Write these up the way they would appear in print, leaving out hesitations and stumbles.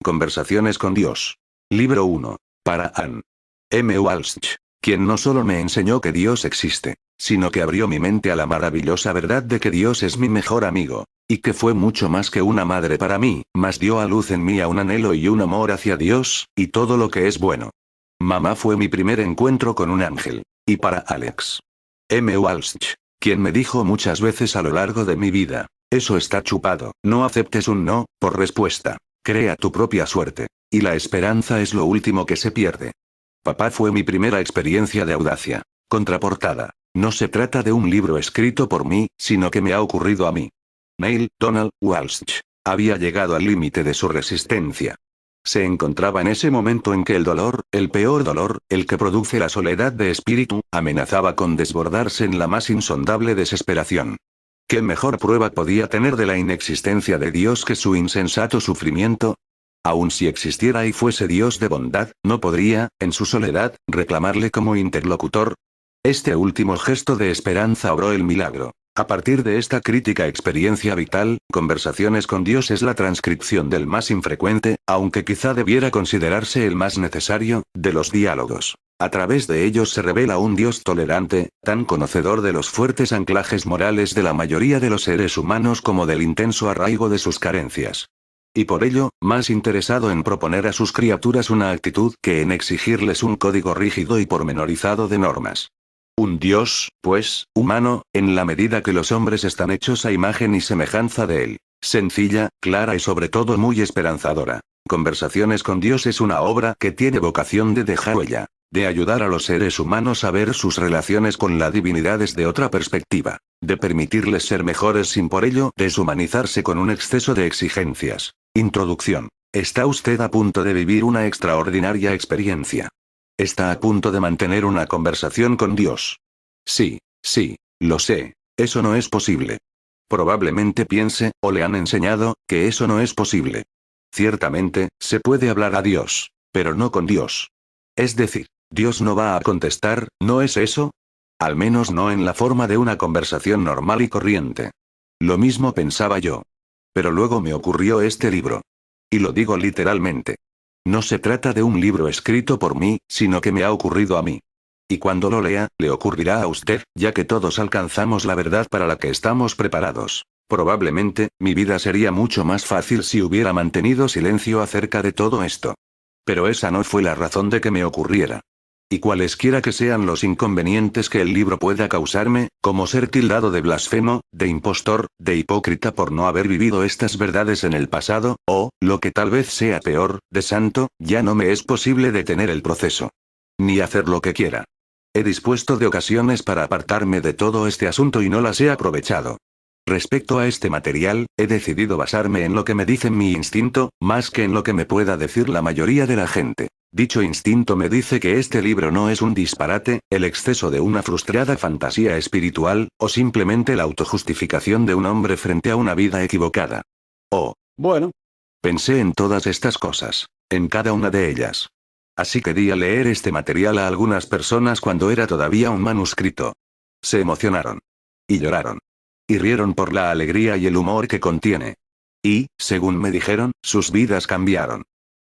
Conversaciones con Dios. Libro 1. Para Ann M. Walsh, quien no solo me enseñó que Dios existe, sino que abrió mi mente a la maravillosa verdad de que Dios es mi mejor amigo, y que fue mucho más que una madre para mí, mas dio a luz en mí a un anhelo y un amor hacia Dios, y todo lo que es bueno. Mamá fue mi primer encuentro con un ángel. Y para Alex M. Walsh, quien me dijo muchas veces a lo largo de mi vida, eso está chupado, no aceptes un no, por respuesta. Crea tu propia suerte. Y la esperanza es lo último que se pierde. Papá fue mi primera experiencia de audacia. Contraportada. No se trata de un libro escrito por mí, sino que me ha ocurrido a mí. Neil Donald Walsh había llegado al límite de su resistencia. Se encontraba en ese momento en que el dolor, el peor dolor, el que produce la soledad de espíritu, amenazaba con desbordarse en la más insondable desesperación. ¿Qué mejor prueba podía tener de la inexistencia de Dios que su insensato sufrimiento? Aun si existiera y fuese Dios de bondad, no podría, en su soledad, reclamarle como interlocutor. Este último gesto de esperanza obró el milagro. A partir de esta crítica experiencia vital, Conversaciones con Dios es la transcripción del más infrecuente, aunque quizá debiera considerarse el más necesario, de los diálogos. A través de ellos se revela un Dios tolerante, tan conocedor de los fuertes anclajes morales de la mayoría de los seres humanos como del intenso arraigo de sus carencias. Y por ello, más interesado en proponer a sus criaturas una actitud que en exigirles un código rígido y pormenorizado de normas. Un Dios, pues, humano, en la medida que los hombres están hechos a imagen y semejanza de él. Sencilla, clara y sobre todo muy esperanzadora. Conversaciones con Dios es una obra que tiene vocación de dejar huella, de ayudar a los seres humanos a ver sus relaciones con la divinidad desde otra perspectiva, de permitirles ser mejores sin por ello deshumanizarse con un exceso de exigencias. Introducción. Está usted a punto de vivir una extraordinaria experiencia. Está a punto de mantener una conversación con Dios. Sí, lo sé, eso no es posible. Probablemente piense, o le han enseñado, que eso no es posible. Ciertamente, se puede hablar a Dios, pero no con Dios. Es decir, Dios no va a contestar, ¿no es eso? Al menos no en la forma de una conversación normal y corriente. Lo mismo pensaba yo. Pero luego me ocurrió este libro. Y lo digo literalmente. No se trata de un libro escrito por mí, sino que me ha ocurrido a mí. Y cuando lo lea, le ocurrirá a usted, ya que todos alcanzamos la verdad para la que estamos preparados. Probablemente, mi vida sería mucho más fácil si hubiera mantenido silencio acerca de todo esto. Pero esa no fue la razón de que me ocurriera. Y cualesquiera que sean los inconvenientes que el libro pueda causarme, como ser tildado de blasfemo, de impostor, de hipócrita por no haber vivido estas verdades en el pasado, o, lo que tal vez sea peor, de santo, ya no me es posible detener el proceso. Ni hacer lo que quiera. He dispuesto de ocasiones para apartarme de todo este asunto y no las he aprovechado. Respecto a este material, he decidido basarme en lo que me dice mi instinto, más que en lo que me pueda decir la mayoría de la gente. Dicho instinto me dice que este libro no es un disparate, el exceso de una frustrada fantasía espiritual, o simplemente la autojustificación de un hombre frente a una vida equivocada. Oh, bueno. Pensé en todas estas cosas, en cada una de ellas. Así que di a leer este material a algunas personas cuando era todavía un manuscrito. Se emocionaron. Y lloraron. Y rieron por la alegría y el humor que contiene. Y, según me dijeron, sus vidas cambiaron.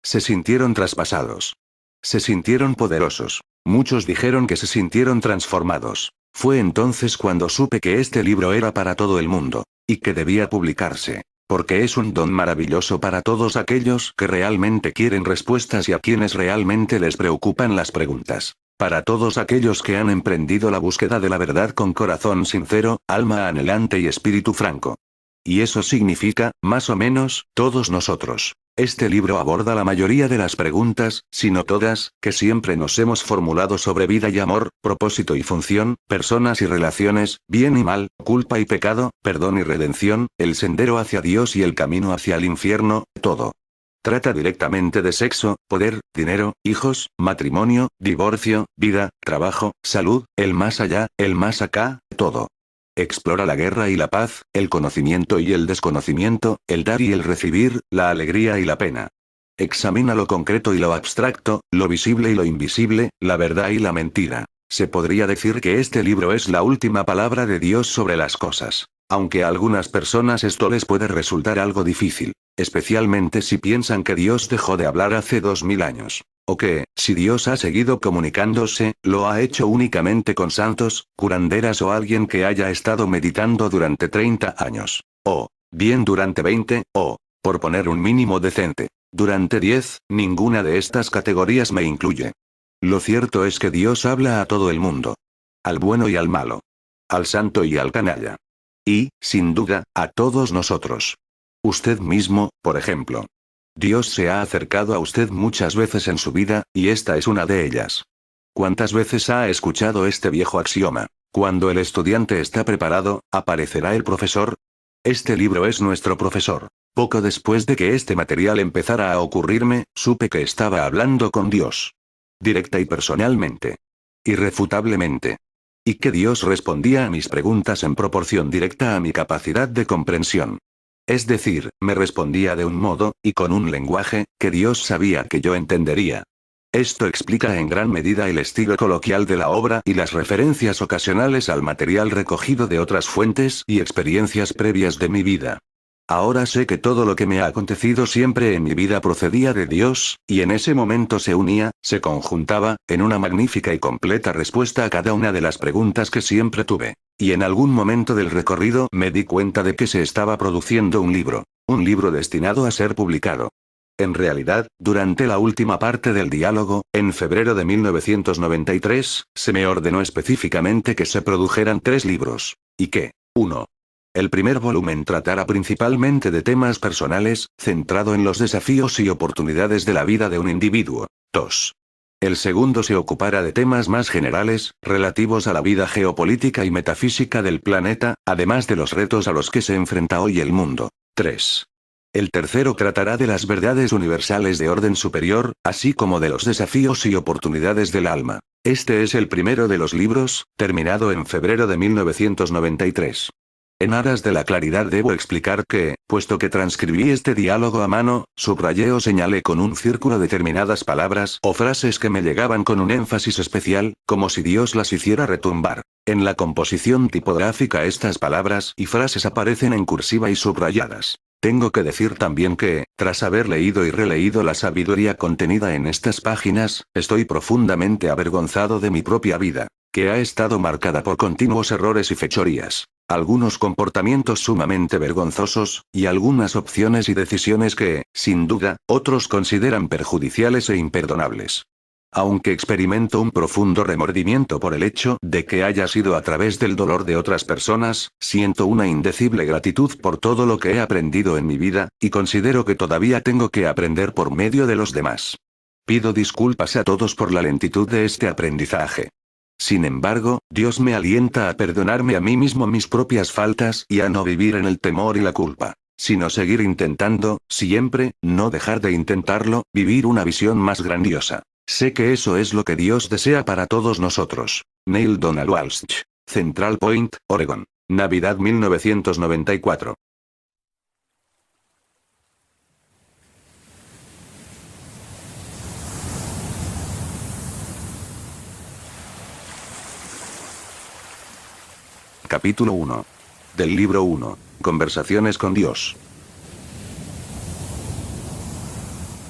Se sintieron traspasados. Se sintieron poderosos. Muchos dijeron que se sintieron transformados. Fue entonces cuando supe que este libro era para todo el mundo, y que debía publicarse, porque es un don maravilloso para todos aquellos que realmente quieren respuestas y a quienes realmente les preocupan las preguntas. Para todos aquellos que han emprendido la búsqueda de la verdad con corazón sincero, alma anhelante y espíritu franco. Y eso significa, más o menos, todos nosotros. Este libro aborda la mayoría de las preguntas, si no todas, que siempre nos hemos formulado sobre vida y amor, propósito y función, personas y relaciones, bien y mal, culpa y pecado, perdón y redención, el sendero hacia Dios y el camino hacia el infierno, todo. Trata directamente de sexo, poder, dinero, hijos, matrimonio, divorcio, vida, trabajo, salud, el más allá, el más acá, todo. Explora la guerra y la paz, el conocimiento y el desconocimiento, el dar y el recibir, la alegría y la pena. Examina lo concreto y lo abstracto, lo visible y lo invisible, la verdad y la mentira. Se podría decir que este libro es la última palabra de Dios sobre las cosas, aunque a algunas personas esto les puede resultar algo difícil. Especialmente si piensan que Dios dejó de hablar hace 2000 años. O que, si Dios ha seguido comunicándose, lo ha hecho únicamente con santos, curanderas o alguien que haya estado meditando durante 30 años. O, bien durante 20, o, por poner un mínimo decente, durante 10, ninguna de estas categorías me incluye. Lo cierto es que Dios habla a todo el mundo. Al bueno y al malo. Al santo y al canalla. Y, sin duda, a todos nosotros. Usted mismo, por ejemplo. Dios se ha acercado a usted muchas veces en su vida, y esta es una de ellas. ¿Cuántas veces ha escuchado este viejo axioma? Cuando el estudiante está preparado, ¿aparecerá el profesor? Este libro es nuestro profesor. Poco después de que este material empezara a ocurrirme, supe que estaba hablando con Dios. Directa y personalmente. Irrefutablemente. Y que Dios respondía a mis preguntas en proporción directa a mi capacidad de comprensión. Es decir, me respondía de un modo, y con un lenguaje, que Dios sabía que yo entendería. Esto explica en gran medida el estilo coloquial de la obra y las referencias ocasionales al material recogido de otras fuentes y experiencias previas de mi vida. Ahora sé que todo lo que me ha acontecido siempre en mi vida procedía de Dios, y en ese momento se unía, se conjuntaba, en una magnífica y completa respuesta a cada una de las preguntas que siempre tuve. Y en algún momento del recorrido me di cuenta de que se estaba produciendo un libro destinado a ser publicado. En realidad, durante la última parte del diálogo, en febrero de 1993, se me ordenó específicamente que se produjeran 3 libros. Y que, 1. El primer volumen tratara principalmente de temas personales, centrado en los desafíos y oportunidades de la vida de un individuo. 2. El segundo se ocupara de temas más generales, relativos a la vida geopolítica y metafísica del planeta, además de los retos a los que se enfrenta hoy el mundo. 3. El tercero tratará de las verdades universales de orden superior, así como de los desafíos y oportunidades del alma. Este es el primero de los libros, terminado en febrero de 1993. En aras de la claridad debo explicar que, puesto que transcribí este diálogo a mano, subrayé o señalé con un círculo determinadas palabras o frases que me llegaban con un énfasis especial, como si Dios las hiciera retumbar. En la composición tipográfica estas palabras y frases aparecen en cursiva y subrayadas. Tengo que decir también que, tras haber leído y releído la sabiduría contenida en estas páginas, estoy profundamente avergonzado de mi propia vida, que ha estado marcada por continuos errores y fechorías. Algunos comportamientos sumamente vergonzosos, y algunas opciones y decisiones que, sin duda, otros consideran perjudiciales e imperdonables. Aunque experimento un profundo remordimiento por el hecho de que haya sido a través del dolor de otras personas, siento una indecible gratitud por todo lo que he aprendido en mi vida, y considero que todavía tengo que aprender por medio de los demás. Pido disculpas a todos por la lentitud de este aprendizaje. Sin embargo, Dios me alienta a perdonarme a mí mismo mis propias faltas y a no vivir en el temor y la culpa, sino seguir intentando, siempre, no dejar de intentarlo, vivir una visión más grandiosa. Sé que eso es lo que Dios desea para todos nosotros. Neil Donald Walsh. Central Point, Oregon. Navidad 1994. Capítulo 1. Del libro 1. Conversaciones con Dios.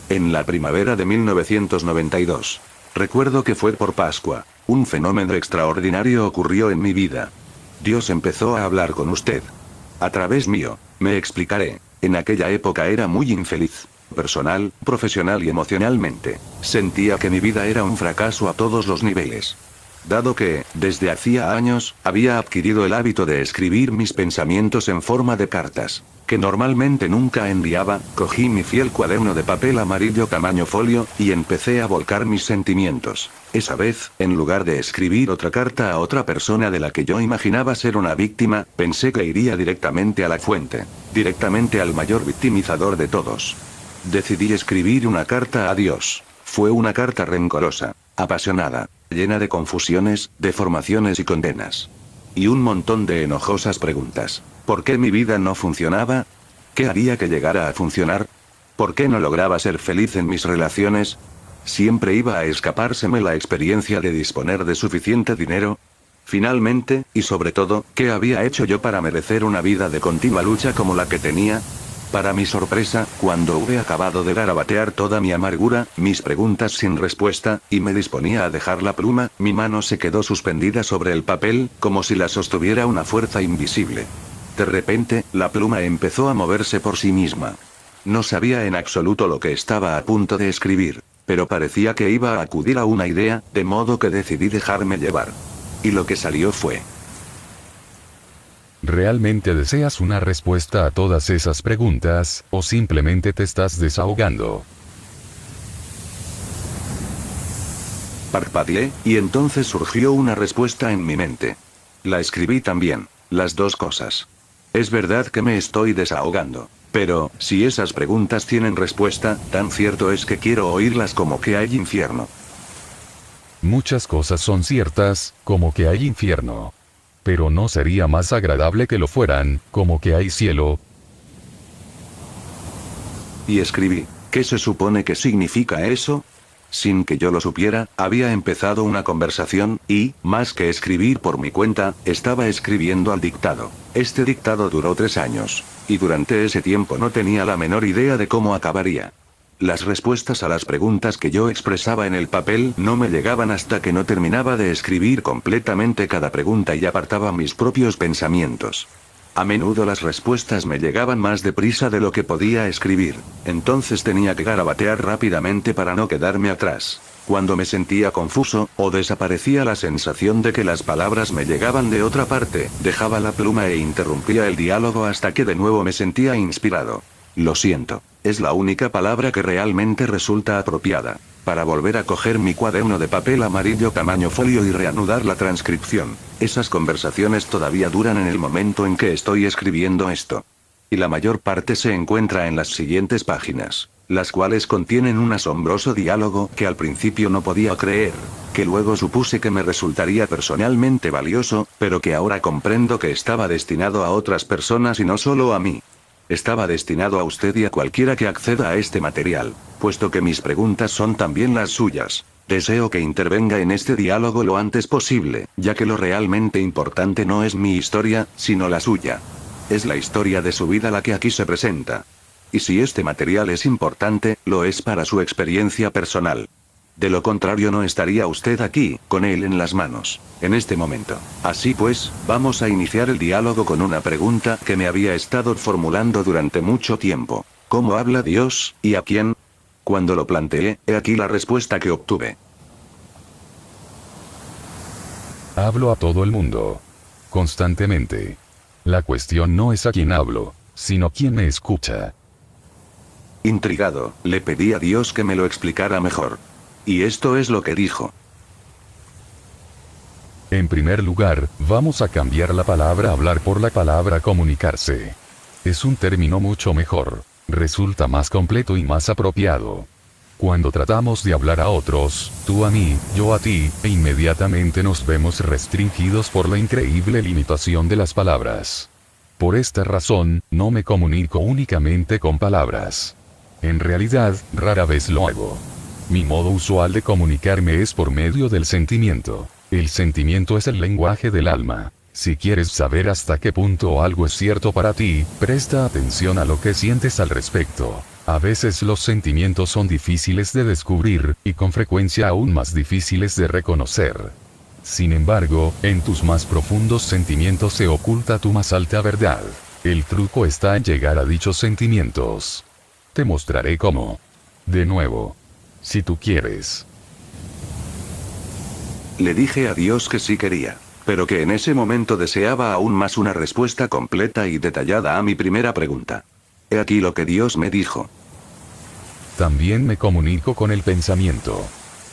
En la primavera de 1992. Recuerdo que fue por Pascua. Un fenómeno extraordinario ocurrió en mi vida. Dios empezó a hablar con usted. A través mío. Me explicaré. En aquella época era muy infeliz. Personal, profesional y emocionalmente. Sentía que mi vida era un fracaso a todos los niveles. Dado que, desde hacía años, había adquirido el hábito de escribir mis pensamientos en forma de cartas, que normalmente nunca enviaba, cogí mi fiel cuaderno de papel amarillo tamaño folio, y empecé a volcar mis sentimientos. Esa vez, en lugar de escribir otra carta a otra persona de la que yo imaginaba ser una víctima, pensé que iría directamente a la fuente, directamente al mayor victimizador de todos. Decidí escribir una carta a Dios. Fue una carta rencorosa, apasionada, llena de confusiones, deformaciones y condenas. Y un montón de enojosas preguntas. ¿Por qué mi vida no funcionaba? ¿Qué haría que llegara a funcionar? ¿Por qué no lograba ser feliz en mis relaciones? ¿Siempre iba a escapárseme la experiencia de disponer de suficiente dinero? Finalmente, y sobre todo, ¿qué había hecho yo para merecer una vida de continua lucha como la que tenía? Para mi sorpresa, cuando hube acabado de garabatear toda mi amargura, mis preguntas sin respuesta, y me disponía a dejar la pluma, mi mano se quedó suspendida sobre el papel, como si la sostuviera una fuerza invisible. De repente, la pluma empezó a moverse por sí misma. No sabía en absoluto lo que estaba a punto de escribir, pero parecía que iba a acudir a una idea, de modo que decidí dejarme llevar. Y lo que salió fue: ¿realmente deseas una respuesta a todas esas preguntas, o simplemente te estás desahogando? Parpadeé, y entonces surgió una respuesta en mi mente. La escribí también, las dos cosas. Es verdad que me estoy desahogando, pero, si esas preguntas tienen respuesta, tan cierto es que quiero oírlas como que hay infierno. Muchas cosas son ciertas, como que hay infierno. Pero ¿no sería más agradable que lo fueran, como que hay cielo? Y escribí: ¿qué se supone que significa eso? Sin que yo lo supiera, había empezado una conversación, y, más que escribir por mi cuenta, estaba escribiendo al dictado. Este dictado duró 3 años. Y durante ese tiempo no tenía la menor idea de cómo acabaría. Las respuestas a las preguntas que yo expresaba en el papel no me llegaban hasta que no terminaba de escribir completamente cada pregunta y apartaba mis propios pensamientos. A menudo las respuestas me llegaban más deprisa de lo que podía escribir, entonces tenía que garabatear rápidamente para no quedarme atrás. Cuando me sentía confuso, o desaparecía la sensación de que las palabras me llegaban de otra parte, dejaba la pluma e interrumpía el diálogo hasta que de nuevo me sentía inspirado. Lo siento, es la única palabra que realmente resulta apropiada. Para volver a coger mi cuaderno de papel amarillo tamaño folio y reanudar la transcripción. Esas conversaciones todavía duran en el momento en que estoy escribiendo esto. Y la mayor parte se encuentra en las siguientes páginas, las cuales contienen un asombroso diálogo que al principio no podía creer, que luego supuse que me resultaría personalmente valioso, pero que ahora comprendo que estaba destinado a otras personas y no solo a mí. Estaba destinado a usted y a cualquiera que acceda a este material, puesto que mis preguntas son también las suyas. Deseo que intervenga en este diálogo lo antes posible, ya que lo realmente importante no es mi historia, sino la suya. Es la historia de su vida la que aquí se presenta. Y si este material es importante, lo es para su experiencia personal. De lo contrario no estaría usted aquí, con él en las manos, en este momento. Así pues, vamos a iniciar el diálogo con una pregunta que me había estado formulando durante mucho tiempo. ¿Cómo habla Dios, y a quién? Cuando lo planteé, he aquí la respuesta que obtuve. Hablo a todo el mundo. Constantemente. La cuestión no es a quién hablo, sino quién me escucha. Intrigado, le pedí a Dios que me lo explicara mejor. Y esto es lo que dijo. En primer lugar, vamos a cambiar la palabra hablar por la palabra comunicarse. Es un término mucho mejor. Resulta más completo y más apropiado. Cuando tratamos de hablar a otros, tú a mí, yo a ti, e inmediatamente nos vemos restringidos por la increíble limitación de las palabras. Por esta razón, no me comunico únicamente con palabras. En realidad, rara vez lo hago. Mi modo usual de comunicarme es por medio del sentimiento. El sentimiento es el lenguaje del alma. Si quieres saber hasta qué punto algo es cierto para ti, presta atención a lo que sientes al respecto. A veces los sentimientos son difíciles de descubrir, y con frecuencia aún más difíciles de reconocer. Sin embargo, en tus más profundos sentimientos se oculta tu más alta verdad. El truco está en llegar a dichos sentimientos. Te mostraré cómo. De nuevo. Si tú quieres. Le dije a Dios que sí quería, pero que en ese momento deseaba aún más una respuesta completa y detallada a mi primera pregunta. He aquí lo que Dios me dijo. También me comunico con el pensamiento.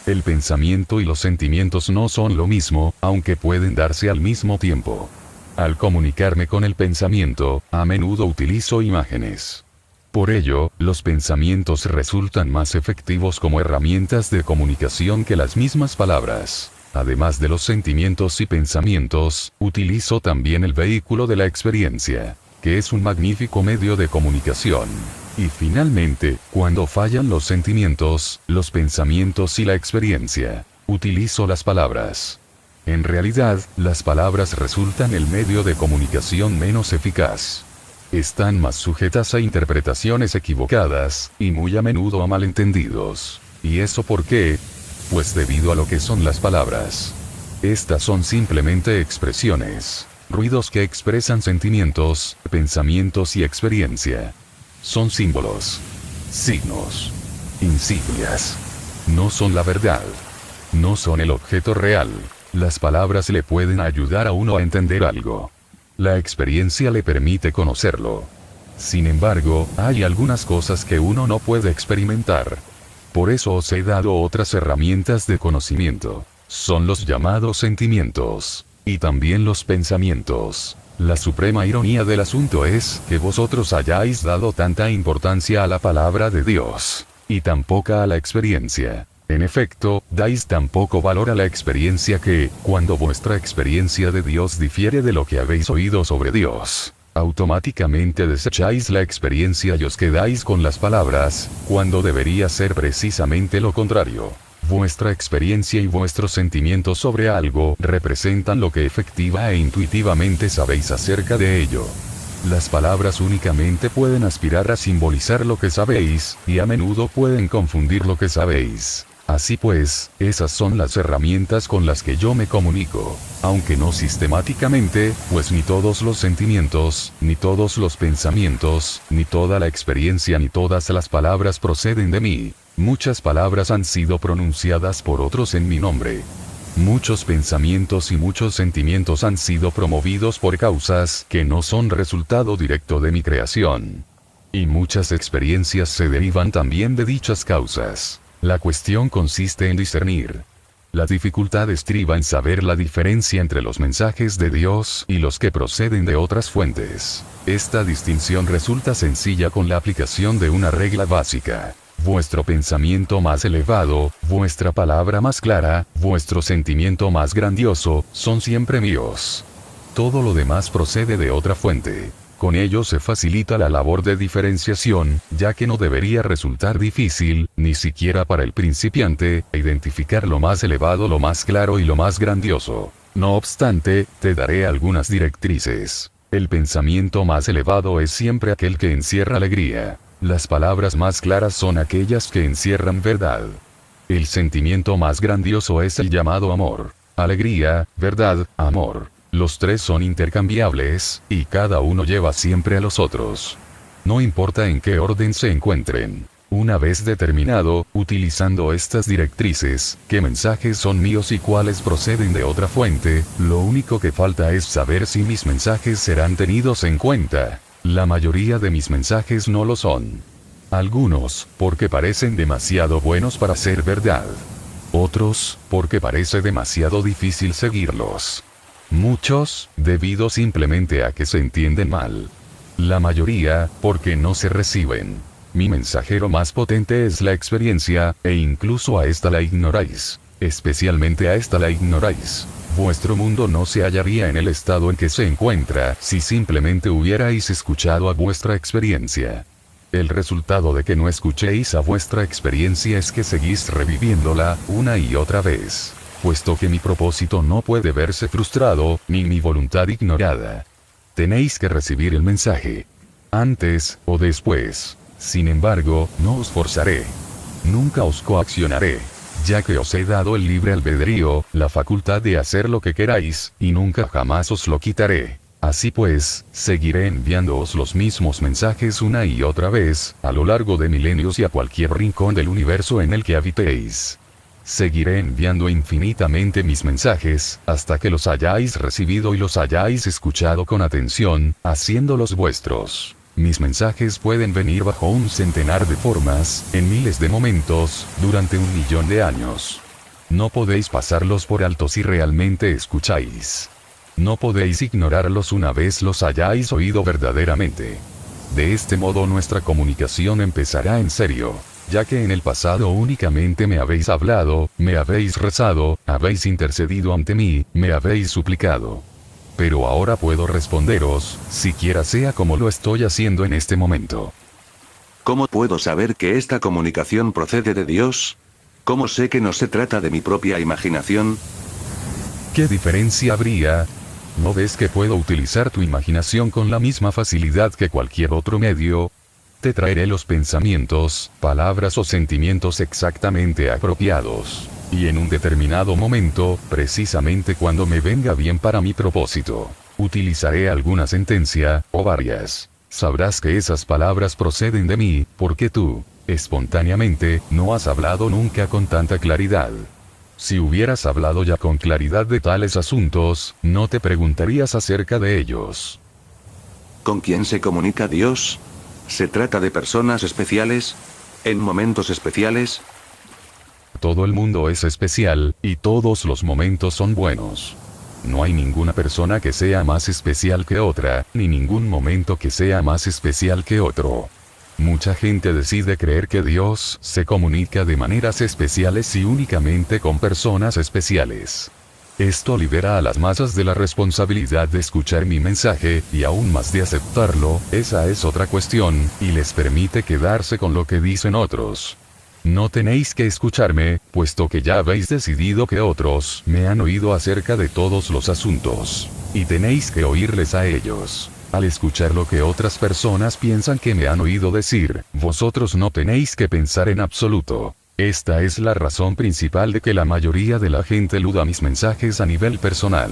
El pensamiento y los sentimientos no son lo mismo, aunque pueden darse al mismo tiempo. Al comunicarme con el pensamiento, a menudo utilizo imágenes. Por ello, los pensamientos resultan más efectivos como herramientas de comunicación que las mismas palabras. Además de los sentimientos y pensamientos, utilizo también el vehículo de la experiencia, que es un magnífico medio de comunicación. Y finalmente, cuando fallan los sentimientos, los pensamientos y la experiencia, utilizo las palabras. En realidad, las palabras resultan el medio de comunicación menos eficaz. están más sujetas a interpretaciones equivocadas, y muy a menudo a malentendidos. ¿Y eso por qué? Pues debido a lo que son las palabras. Estas son simplemente expresiones, ruidos que expresan sentimientos, pensamientos y experiencia. Son símbolos, signos, insignias. No son la verdad. No son el objeto real. Las palabras le pueden ayudar a uno a entender algo. La experiencia le permite conocerlo. Sin embargo, hay algunas cosas que uno no puede experimentar. Por eso os he dado otras herramientas de conocimiento. Son los llamados sentimientos. Y también los pensamientos. La suprema ironía del asunto es que vosotros hayáis dado tanta importancia a la palabra de Dios, y tan poca a la experiencia. En efecto, dais tan poco valor a la experiencia que, cuando vuestra experiencia de Dios difiere de lo que habéis oído sobre Dios, automáticamente desecháis la experiencia y os quedáis con las palabras, cuando debería ser precisamente lo contrario. Vuestra experiencia y vuestros sentimientos sobre algo representan lo que efectiva e intuitivamente sabéis acerca de ello. Las palabras únicamente pueden aspirar a simbolizar lo que sabéis, y a menudo pueden confundir lo que sabéis. Así pues, esas son las herramientas con las que yo me comunico, aunque no sistemáticamente, pues ni todos los sentimientos, ni todos los pensamientos, ni toda la experiencia ni todas las palabras proceden de mí. Muchas palabras han sido pronunciadas por otros en mi nombre. Muchos pensamientos y muchos sentimientos han sido promovidos por causas que no son resultado directo de mi creación. Y muchas experiencias se derivan también de dichas causas. La cuestión consiste en discernir. La dificultad estriba en saber la diferencia entre los mensajes de Dios y los que proceden de otras fuentes. Esta distinción resulta sencilla con la aplicación de una regla básica. Vuestro pensamiento más elevado, vuestra palabra más clara, vuestro sentimiento más grandioso, son siempre míos. Todo lo demás procede de otra fuente. Con ello se facilita la labor de diferenciación, ya que no debería resultar difícil, ni siquiera para el principiante, identificar lo más elevado, lo más claro y lo más grandioso. No obstante, te daré algunas directrices. El pensamiento más elevado es siempre aquel que encierra alegría. Las palabras más claras son aquellas que encierran verdad. El sentimiento más grandioso es el llamado amor. Alegría, verdad, amor. Los tres son intercambiables, y cada uno lleva siempre a los otros. No importa en qué orden se encuentren. Una vez determinado, utilizando estas directrices, qué mensajes son míos y cuáles proceden de otra fuente, lo único que falta es saber si mis mensajes serán tenidos en cuenta. La mayoría de mis mensajes no lo son. Algunos, porque parecen demasiado buenos para ser verdad. Otros, porque parece demasiado difícil seguirlos. Muchos, debido simplemente a que se entienden mal. La mayoría, porque no se reciben. Mi mensajero más potente es la experiencia, e incluso a esta la ignoráis. Especialmente a esta la ignoráis. Vuestro mundo no se hallaría en el estado en que se encuentra si simplemente hubierais escuchado a vuestra experiencia. El resultado de que no escuchéis a vuestra experiencia es que seguís reviviéndola una y otra vez. Puesto que mi propósito no puede verse frustrado, ni mi voluntad ignorada. Tenéis que recibir el mensaje. Antes, o después. Sin embargo, no os forzaré. Nunca os coaccionaré. Ya que os he dado el libre albedrío, la facultad de hacer lo que queráis, y nunca jamás os lo quitaré. Así pues, seguiré enviándoos los mismos mensajes una y otra vez, a lo largo de milenios y a cualquier rincón del universo en el que habitéis. Seguiré enviando infinitamente mis mensajes, hasta que los hayáis recibido y los hayáis escuchado con atención, haciéndolos vuestros. Mis mensajes pueden venir bajo un centenar de formas, en miles de momentos, durante 1.000.000 de años. No podéis pasarlos por alto si realmente escucháis. No podéis ignorarlos una vez los hayáis oído verdaderamente. De este modo nuestra comunicación empezará en serio. Ya que en el pasado únicamente me habéis hablado, me habéis rezado, habéis intercedido ante mí, me habéis suplicado. Pero ahora puedo responderos, siquiera sea como lo estoy haciendo en este momento. ¿Cómo puedo saber que esta comunicación procede de Dios? ¿Cómo sé que no se trata de mi propia imaginación? ¿Qué diferencia habría? ¿No ves que puedo utilizar tu imaginación con la misma facilidad que cualquier otro medio? Te traeré los pensamientos, palabras o sentimientos exactamente apropiados. Y en un determinado momento, precisamente cuando me venga bien para mi propósito, utilizaré alguna sentencia, o varias. Sabrás que esas palabras proceden de mí, porque tú, espontáneamente, no has hablado nunca con tanta claridad. Si hubieras hablado ya con claridad de tales asuntos, no te preguntarías acerca de ellos. ¿Con quién se comunica Dios? ¿Se trata de personas especiales? ¿En momentos especiales? Todo el mundo es especial, y todos los momentos son buenos. No hay ninguna persona que sea más especial que otra, ni ningún momento que sea más especial que otro. Mucha gente decide creer que Dios se comunica de maneras especiales y únicamente con personas especiales. Esto libera a las masas de la responsabilidad de escuchar mi mensaje, y aún más de aceptarlo, esa es otra cuestión, y les permite quedarse con lo que dicen otros. No tenéis que escucharme, puesto que ya habéis decidido que otros me han oído acerca de todos los asuntos. Y tenéis que oírles a ellos. Al escuchar lo que otras personas piensan que me han oído decir, vosotros no tenéis que pensar en absoluto. Esta es la razón principal de que la mayoría de la gente eluda mis mensajes a nivel personal.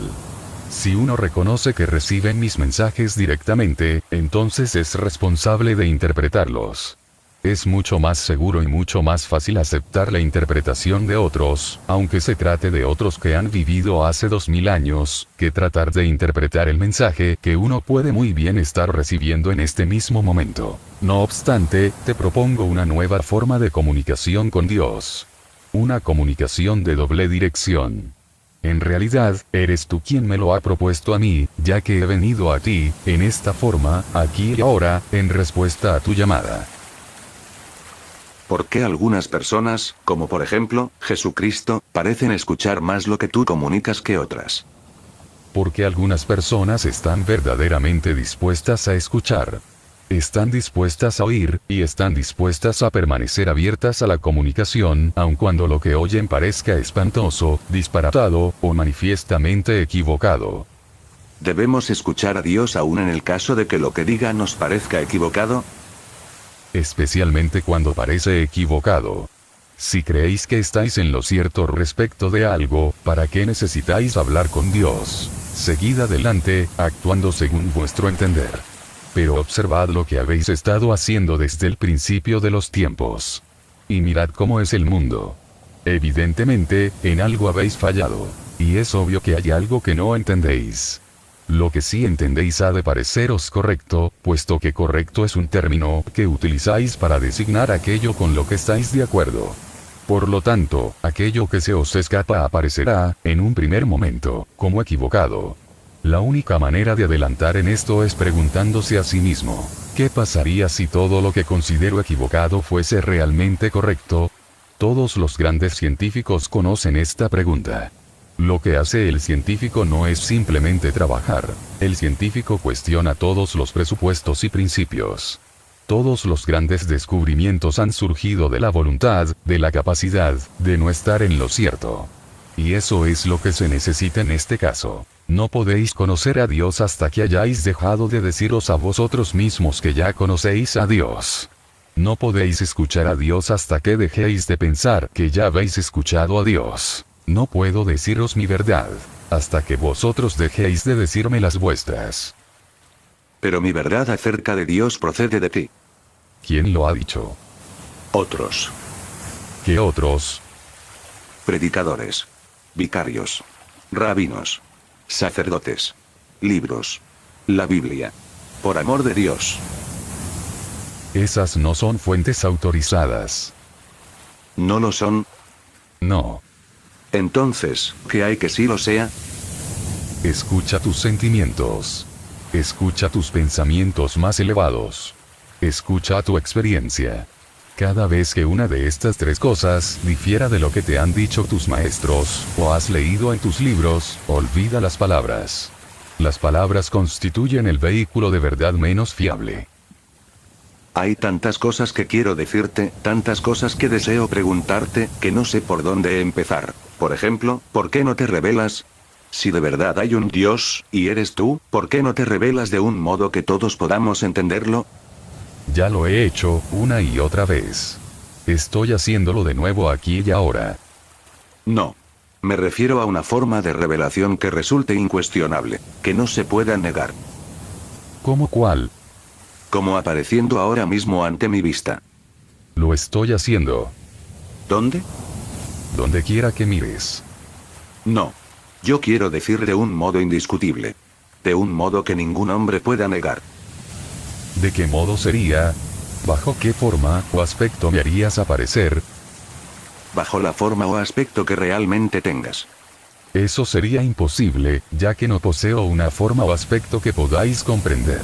Si uno reconoce que reciben mis mensajes directamente, entonces es responsable de interpretarlos. Es mucho más seguro y mucho más fácil aceptar la interpretación de otros, aunque se trate de otros que han vivido hace 2000 años, que tratar de interpretar el mensaje que uno puede muy bien estar recibiendo en este mismo momento. No obstante, te propongo una nueva forma de comunicación con Dios. Una comunicación de doble dirección. En realidad, eres tú quien me lo ha propuesto a mí, ya que he venido a ti, en esta forma, aquí y ahora, en respuesta a tu llamada. ¿Por qué algunas personas, como por ejemplo, Jesucristo, parecen escuchar más lo que tú comunicas que otras? Porque algunas personas están verdaderamente dispuestas a escuchar. Están dispuestas a oír, y están dispuestas a permanecer abiertas a la comunicación, aun cuando lo que oyen parezca espantoso, disparatado, o manifiestamente equivocado. ¿Debemos escuchar a Dios aún en el caso de que lo que diga nos parezca equivocado? Especialmente cuando parece equivocado. Si creéis que estáis en lo cierto respecto de algo, ¿para qué necesitáis hablar con Dios? Seguid adelante, actuando según vuestro entender. Pero observad lo que habéis estado haciendo desde el principio de los tiempos. Y mirad cómo es el mundo. Evidentemente, en algo habéis fallado. Y es obvio que hay algo que no entendéis. Lo que sí entendéis ha de pareceros correcto, puesto que correcto es un término que utilizáis para designar aquello con lo que estáis de acuerdo. Por lo tanto, aquello que se os escapa aparecerá, en un primer momento, como equivocado. La única manera de adelantar en esto es preguntándose a sí mismo, ¿qué pasaría si todo lo que considero equivocado fuese realmente correcto? Todos los grandes científicos conocen esta pregunta. Lo que hace el científico no es simplemente trabajar. El científico cuestiona todos los presupuestos y principios. Todos los grandes descubrimientos han surgido de la voluntad, de la capacidad, de no estar en lo cierto. Y eso es lo que se necesita en este caso. No podéis conocer a Dios hasta que hayáis dejado de deciros a vosotros mismos que ya conocéis a Dios. No podéis escuchar a Dios hasta que dejéis de pensar que ya habéis escuchado a Dios. No puedo deciros mi verdad, hasta que vosotros dejéis de decirme las vuestras. Pero mi verdad acerca de Dios procede de ti. ¿Quién lo ha dicho? Otros. ¿Qué otros? Predicadores. Vicarios. Rabinos. Sacerdotes. Libros. La Biblia. Por amor de Dios. Esas no son fuentes autorizadas. ¿No lo son? No. Entonces, ¿qué hay que sí lo sea? Escucha tus sentimientos. Escucha tus pensamientos más elevados. Escucha tu experiencia. Cada vez que una de estas tres cosas difiera de lo que te han dicho tus maestros, o has leído en tus libros, olvida las palabras. Las palabras constituyen el vehículo de verdad menos fiable. Hay tantas cosas que quiero decirte, tantas cosas que deseo preguntarte, que no sé por dónde empezar. Por ejemplo, ¿por qué no te rebelas? Si de verdad hay un Dios, y eres tú, ¿por qué no te revelas de un modo que todos podamos entenderlo? Ya lo he hecho, una y otra vez. Estoy haciéndolo de nuevo aquí y ahora. No. Me refiero a una forma de revelación que resulte incuestionable, que no se pueda negar. ¿Cómo cuál? Como apareciendo ahora mismo ante mi vista. Lo estoy haciendo. ¿Dónde? Donde quiera que mires. No. Yo quiero decir de un modo indiscutible. De un modo que ningún hombre pueda negar. ¿De qué modo sería? ¿Bajo qué forma o aspecto me harías aparecer? Bajo la forma o aspecto que realmente tengas. Eso sería imposible, ya que no poseo una forma o aspecto que podáis comprender.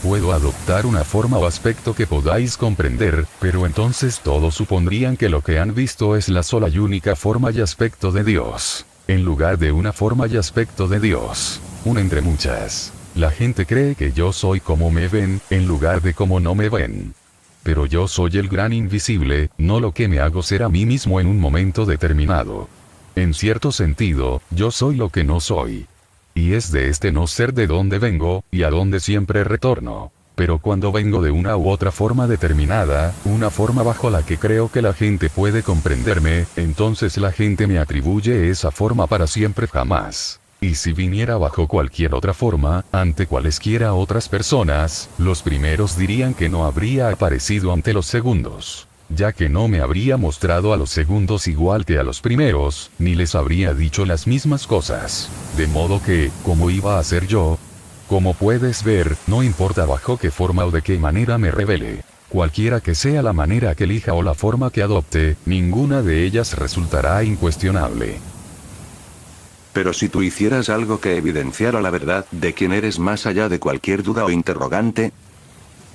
Puedo adoptar una forma o aspecto que podáis comprender, pero entonces todos supondrían que lo que han visto es la sola y única forma y aspecto de Dios, en lugar de una forma y aspecto de Dios, una entre muchas. La gente cree que yo soy como me ven, en lugar de como no me ven. Pero yo soy el gran invisible, no lo que me hago ser a mí mismo en un momento determinado. En cierto sentido, yo soy lo que no soy. Y es de este no ser de donde vengo, y a donde siempre retorno. Pero cuando vengo de una u otra forma determinada, una forma bajo la que creo que la gente puede comprenderme, entonces la gente me atribuye esa forma para siempre jamás. Y si viniera bajo cualquier otra forma, ante cualesquiera otras personas, los primeros dirían que no habría aparecido ante los segundos, ya que no me habría mostrado a los segundos igual que a los primeros, ni les habría dicho las mismas cosas. De modo que, ¿cómo iba a ser yo? Como puedes ver, no importa bajo qué forma o de qué manera me revele. Cualquiera que sea la manera que elija o la forma que adopte, ninguna de ellas resultará incuestionable. Pero si tú hicieras algo que evidenciara la verdad de quién eres más allá de cualquier duda o interrogante,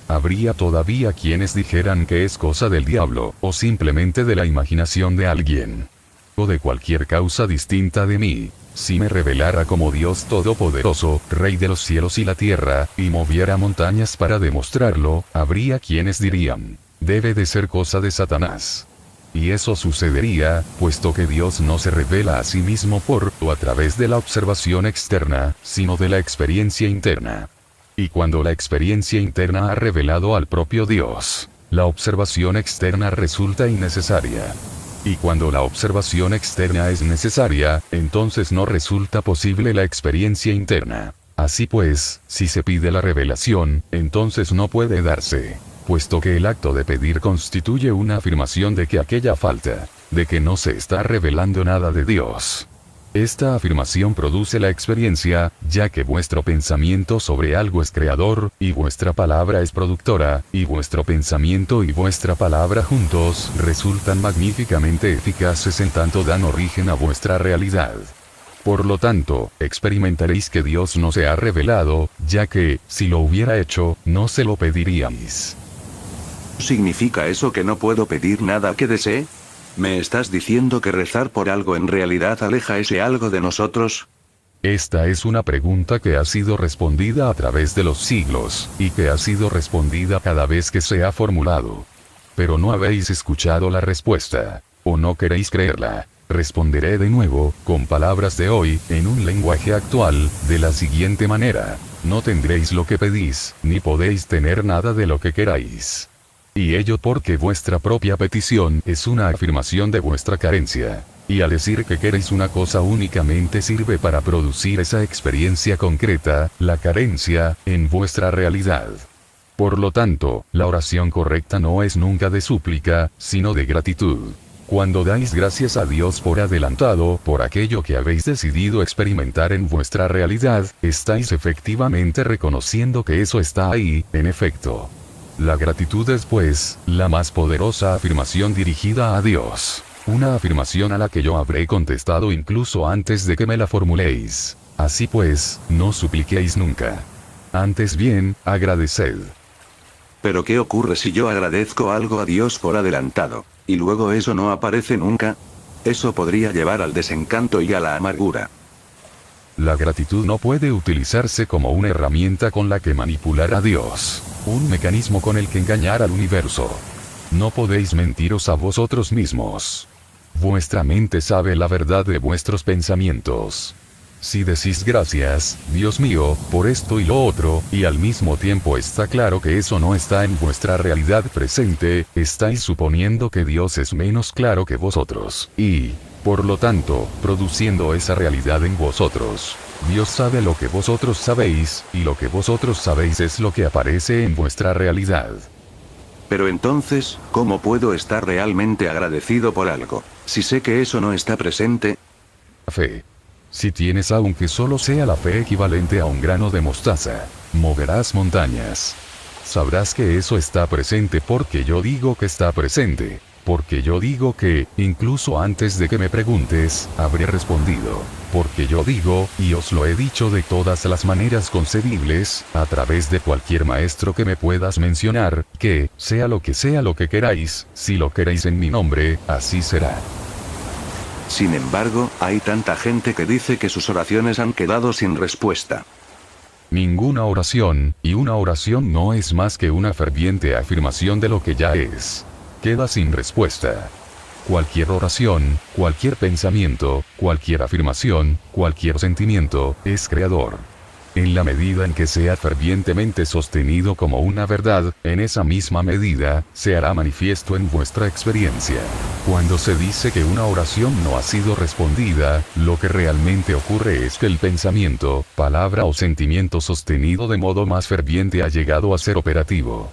habría todavía quienes dijeran que es cosa del diablo, o simplemente de la imaginación de alguien. O de cualquier causa distinta de mí. Si me revelara como Dios Todopoderoso, Rey de los cielos y la tierra, y moviera montañas para demostrarlo, habría quienes dirían, debe de ser cosa de Satanás. Y eso sucedería, puesto que Dios no se revela a sí mismo por o a través de la observación externa, sino de la experiencia interna. Y cuando la experiencia interna ha revelado al propio Dios, la observación externa resulta innecesaria. Y cuando la observación externa es necesaria, entonces no resulta posible la experiencia interna. Así pues, si se pide la revelación, entonces no puede darse. Puesto que el acto de pedir constituye una afirmación de que aquella falta, de que no se está revelando nada de Dios. Esta afirmación produce la experiencia, ya que vuestro pensamiento sobre algo es creador, y vuestra palabra es productora, y vuestro pensamiento y vuestra palabra juntos resultan magníficamente eficaces en tanto dan origen a vuestra realidad. Por lo tanto, experimentaréis que Dios no se ha revelado, ya que, si lo hubiera hecho, no se lo pediríais. ¿significa eso que no puedo pedir nada que desee? ¿Me estás diciendo que rezar por algo en realidad aleja ese algo de nosotros? Esta es una pregunta que ha sido respondida a través de los siglos, y que ha sido respondida cada vez que se ha formulado. Pero no habéis escuchado la respuesta, o no queréis creerla. Responderé de nuevo, con palabras de hoy, en un lenguaje actual, de la siguiente manera: no tendréis lo que pedís, ni podéis tener nada de lo que queráis. Y ello porque vuestra propia petición es una afirmación de vuestra carencia. Y al decir que queréis una cosa únicamente sirve para producir esa experiencia concreta, la carencia, en vuestra realidad. Por lo tanto, la oración correcta no es nunca de súplica, sino de gratitud. Cuando dais gracias a Dios por adelantado por aquello que habéis decidido experimentar en vuestra realidad, estáis efectivamente reconociendo que eso está ahí, en efecto. La gratitud es, pues, la más poderosa afirmación dirigida a Dios. Una afirmación a la que yo habré contestado incluso antes de que me la formuléis. Así pues, no supliquéis nunca. Antes bien, agradeced. ¿Pero qué ocurre si yo agradezco algo a Dios por adelantado, y luego eso no aparece nunca? Eso podría llevar al desencanto y a la amargura. La gratitud no puede utilizarse como una herramienta con la que manipular a Dios, un mecanismo con el que engañar al universo. No podéis mentiros a vosotros mismos. Vuestra mente sabe la verdad de vuestros pensamientos. Si decís gracias, Dios mío, por esto y lo otro, y al mismo tiempo está claro que eso no está en vuestra realidad presente, estáis suponiendo que Dios es menos claro que vosotros, y, por lo tanto, produciendo esa realidad en vosotros. Dios sabe lo que vosotros sabéis, y lo que vosotros sabéis es lo que aparece en vuestra realidad. Pero entonces, ¿cómo puedo estar realmente agradecido por algo, si sé que eso no está presente? Fe. Si tienes aunque solo sea la fe equivalente a un grano de mostaza, moverás montañas. Sabrás que eso está presente porque yo digo que está presente, porque yo digo que, incluso antes de que me preguntes, habré respondido, porque yo digo, y os lo he dicho de todas las maneras concebibles, a través de cualquier maestro que me puedas mencionar, que, sea lo que queráis, si lo queréis en mi nombre, así será. Sin embargo, hay tanta gente que dice que sus oraciones han quedado sin respuesta. Ninguna oración, y una oración no es más que una ferviente afirmación de lo que ya es, queda sin respuesta. Cualquier oración, cualquier pensamiento, cualquier afirmación, cualquier sentimiento, es creador. En la medida en que sea fervientemente sostenido como una verdad, en esa misma medida, se hará manifiesto en vuestra experiencia. Cuando se dice que una oración no ha sido respondida, lo que realmente ocurre es que el pensamiento, palabra o sentimiento sostenido de modo más ferviente ha llegado a ser operativo.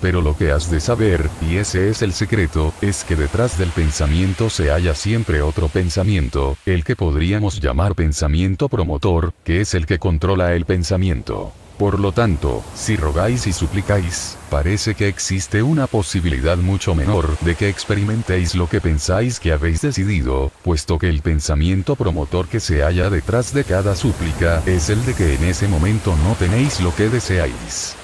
Pero lo que has de saber, y ese es el secreto, es que detrás del pensamiento se halla siempre otro pensamiento, el que podríamos llamar pensamiento promotor, que es el que controla el pensamiento. Por lo tanto, si rogáis y suplicáis, parece que existe una posibilidad mucho menor de que experimentéis lo que pensáis que habéis decidido, puesto que el pensamiento promotor que se halla detrás de cada súplica es el de que en ese momento no tenéis lo que deseáis.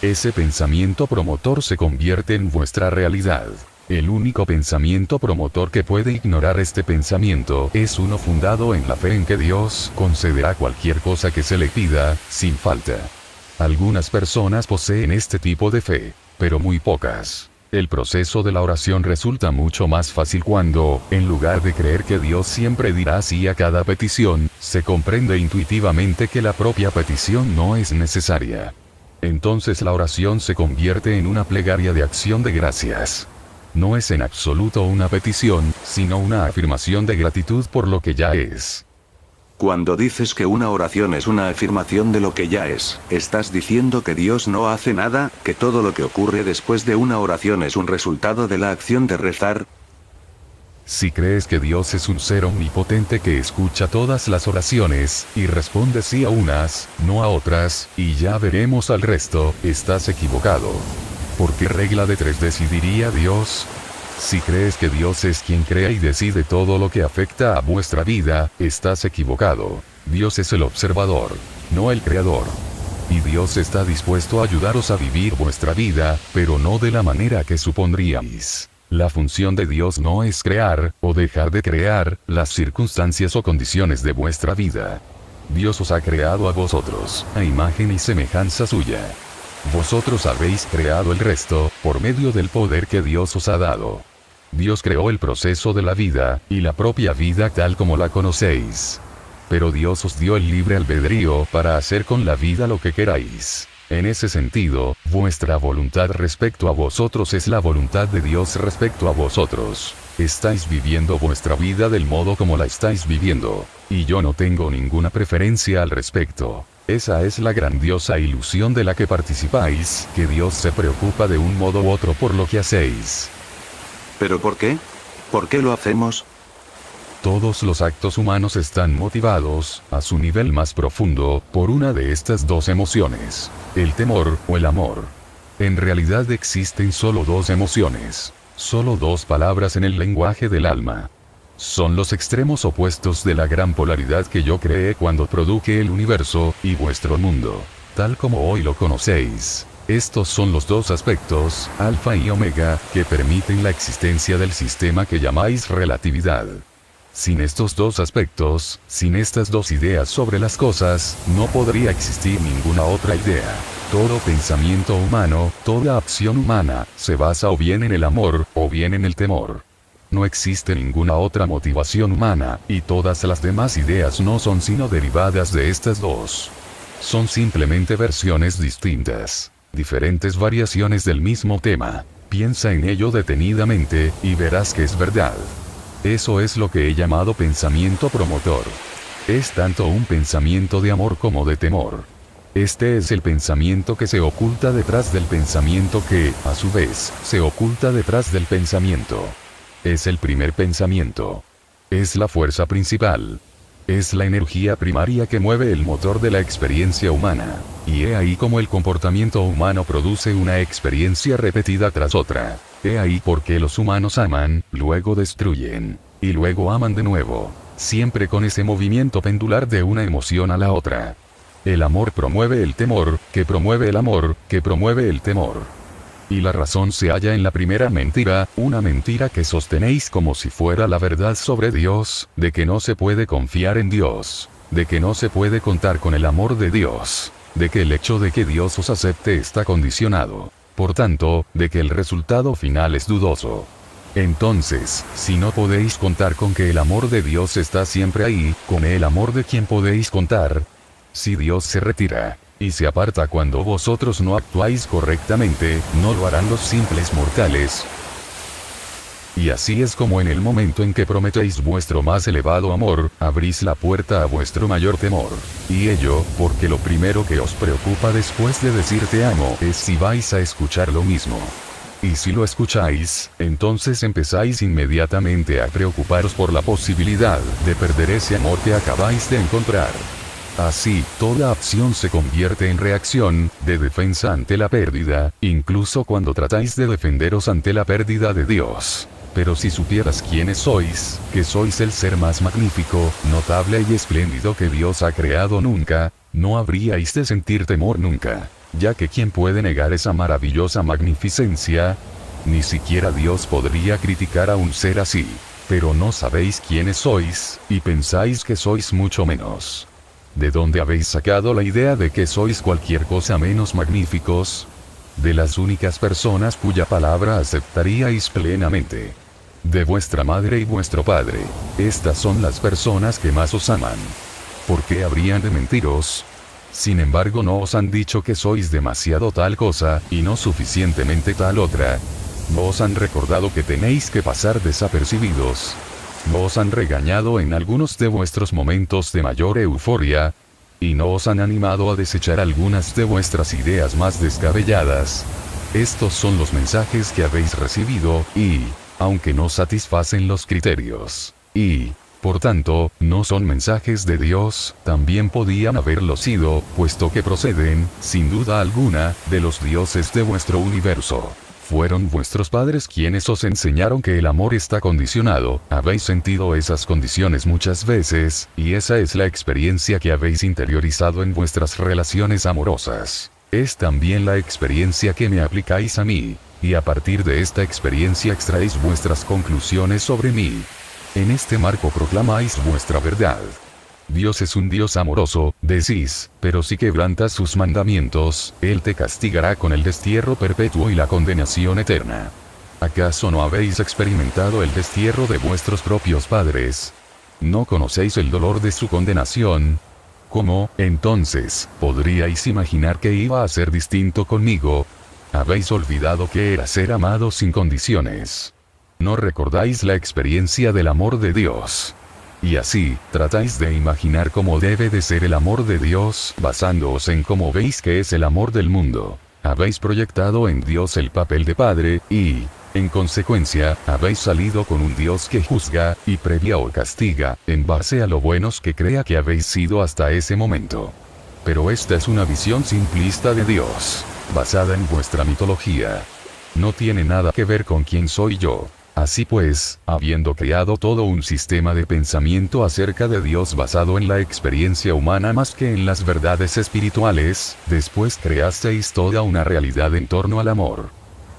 Ese pensamiento promotor se convierte en vuestra realidad. El único pensamiento promotor que puede ignorar este pensamiento es uno fundado en la fe en que Dios concederá cualquier cosa que se le pida, sin falta. Algunas personas poseen este tipo de fe, pero muy pocas. El proceso de la oración resulta mucho más fácil cuando, en lugar de creer que Dios siempre dirá sí a cada petición, se comprende intuitivamente que la propia petición no es necesaria. Entonces la oración se convierte en una plegaria de acción de gracias. No es en absoluto una petición, sino una afirmación de gratitud por lo que ya es. Cuando dices que una oración es una afirmación de lo que ya es, ¿estás diciendo que Dios no hace nada, que todo lo que ocurre después de una oración es un resultado de la acción de rezar? Si crees que Dios es un ser omnipotente que escucha todas las oraciones, y responde sí a unas, no a otras, y ya veremos al resto, estás equivocado. ¿Por qué regla de 3 decidiría Dios? Si crees que Dios es quien crea y decide todo lo que afecta a vuestra vida, estás equivocado. Dios es el observador, no el creador. Y Dios está dispuesto a ayudaros a vivir vuestra vida, pero no de la manera que supondríais. La función de Dios no es crear, o dejar de crear, las circunstancias o condiciones de vuestra vida. Dios os ha creado a vosotros, a imagen y semejanza suya. Vosotros habéis creado el resto, por medio del poder que Dios os ha dado. Dios creó el proceso de la vida, y la propia vida tal como la conocéis. Pero Dios os dio el libre albedrío para hacer con la vida lo que queráis. En ese sentido, vuestra voluntad respecto a vosotros es la voluntad de Dios respecto a vosotros. Estáis viviendo vuestra vida del modo como la estáis viviendo, y yo no tengo ninguna preferencia al respecto. Esa es la grandiosa ilusión de la que participáis, que Dios se preocupa de un modo u otro por lo que hacéis. ¿Pero por qué? ¿Por qué lo hacemos? Todos los actos humanos están motivados, a su nivel más profundo, por una de estas dos emociones, el temor o el amor. En realidad existen solo dos emociones, solo dos palabras en el lenguaje del alma. Son los extremos opuestos de la gran polaridad que yo creé cuando produje el universo, y vuestro mundo, tal como hoy lo conocéis. Estos son los dos aspectos, alfa y omega, que permiten la existencia del sistema que llamáis relatividad. Sin estos dos aspectos, sin estas dos ideas sobre las cosas, no podría existir ninguna otra idea. Todo pensamiento humano, toda acción humana, se basa o bien en el amor, o bien en el temor. No existe ninguna otra motivación humana, y todas las demás ideas no son sino derivadas de estas dos. Son simplemente versiones distintas, diferentes variaciones del mismo tema. Piensa en ello detenidamente, y verás que es verdad. Eso es lo que he llamado pensamiento promotor. Es tanto un pensamiento de amor como de temor. Este es el pensamiento que se oculta detrás del pensamiento que, a su vez, se oculta detrás del pensamiento. Es el primer pensamiento. Es la fuerza principal. Es la energía primaria que mueve el motor de la experiencia humana. Y he ahí como el comportamiento humano produce una experiencia repetida tras otra. He ahí por qué los humanos aman, luego destruyen, y luego aman de nuevo. Siempre con ese movimiento pendular de una emoción a la otra. El amor promueve el temor, que promueve el amor, que promueve el temor. Y la razón se halla en la primera mentira, una mentira que sostenéis como si fuera la verdad sobre Dios, de que no se puede confiar en Dios, de que no se puede contar con el amor de Dios, de que el hecho de que Dios os acepte está condicionado, por tanto, de que el resultado final es dudoso. Entonces, si no podéis contar con que el amor de Dios está siempre ahí, ¿con el amor de quién podéis contar? Si Dios se retira, y se aparta cuando vosotros no actuáis correctamente, no lo harán los simples mortales. Y así es como en el momento en que prometéis vuestro más elevado amor, abrís la puerta a vuestro mayor temor. Y ello, porque lo primero que os preocupa después de decir te amo es si vais a escuchar lo mismo. Y si lo escucháis, entonces empezáis inmediatamente a preocuparos por la posibilidad de perder ese amor que acabáis de encontrar. Así, toda acción se convierte en reacción, de defensa ante la pérdida, incluso cuando tratáis de defenderos ante la pérdida de Dios. Pero si supieras quiénes sois, que sois el ser más magnífico, notable y espléndido que Dios ha creado nunca, no habríais de sentir temor nunca, ya que ¿quién puede negar esa maravillosa magnificencia? Ni siquiera Dios podría criticar a un ser así. Pero no sabéis quiénes sois, y pensáis que sois mucho menos. ¿De dónde habéis sacado la idea de que sois cualquier cosa menos magníficos? De las únicas personas cuya palabra aceptaríais plenamente. De vuestra madre y vuestro padre. Estas son las personas que más os aman. ¿Por qué habrían de mentiros? Sin embargo, no os han dicho que sois demasiado tal cosa, y no suficientemente tal otra. No os han recordado que tenéis que pasar desapercibidos. No os han regañado en algunos de vuestros momentos de mayor euforia, y no os han animado a desechar algunas de vuestras ideas más descabelladas. Estos son los mensajes que habéis recibido, y, aunque no satisfacen los criterios, y, por tanto, no son mensajes de Dios, también podían haberlo sido, puesto que proceden, sin duda alguna, de los dioses de vuestro universo. Fueron vuestros padres quienes os enseñaron que el amor está condicionado, habéis sentido esas condiciones muchas veces, y esa es la experiencia que habéis interiorizado en vuestras relaciones amorosas. Es también la experiencia que me aplicáis a mí, y a partir de esta experiencia extraéis vuestras conclusiones sobre mí. En este marco proclamáis vuestra verdad. Dios es un Dios amoroso, decís, pero si quebrantas sus mandamientos, Él te castigará con el destierro perpetuo y la condenación eterna. ¿Acaso no habéis experimentado el destierro de vuestros propios padres? ¿No conocéis el dolor de su condenación? ¿Cómo, entonces, podríais imaginar que iba a ser distinto conmigo? Habéis olvidado que era ser amado sin condiciones. ¿No recordáis la experiencia del amor de Dios? Y así, tratáis de imaginar cómo debe de ser el amor de Dios, basándoos en cómo veis que es el amor del mundo. Habéis proyectado en Dios el papel de padre, y, en consecuencia, habéis salido con un Dios que juzga, y premia o castiga, en base a lo buenos que crea que habéis sido hasta ese momento. Pero esta es una visión simplista de Dios, basada en vuestra mitología. No tiene nada que ver con quién soy yo. Así pues, habiendo creado todo un sistema de pensamiento acerca de Dios basado en la experiencia humana más que en las verdades espirituales, después creasteis toda una realidad en torno al amor.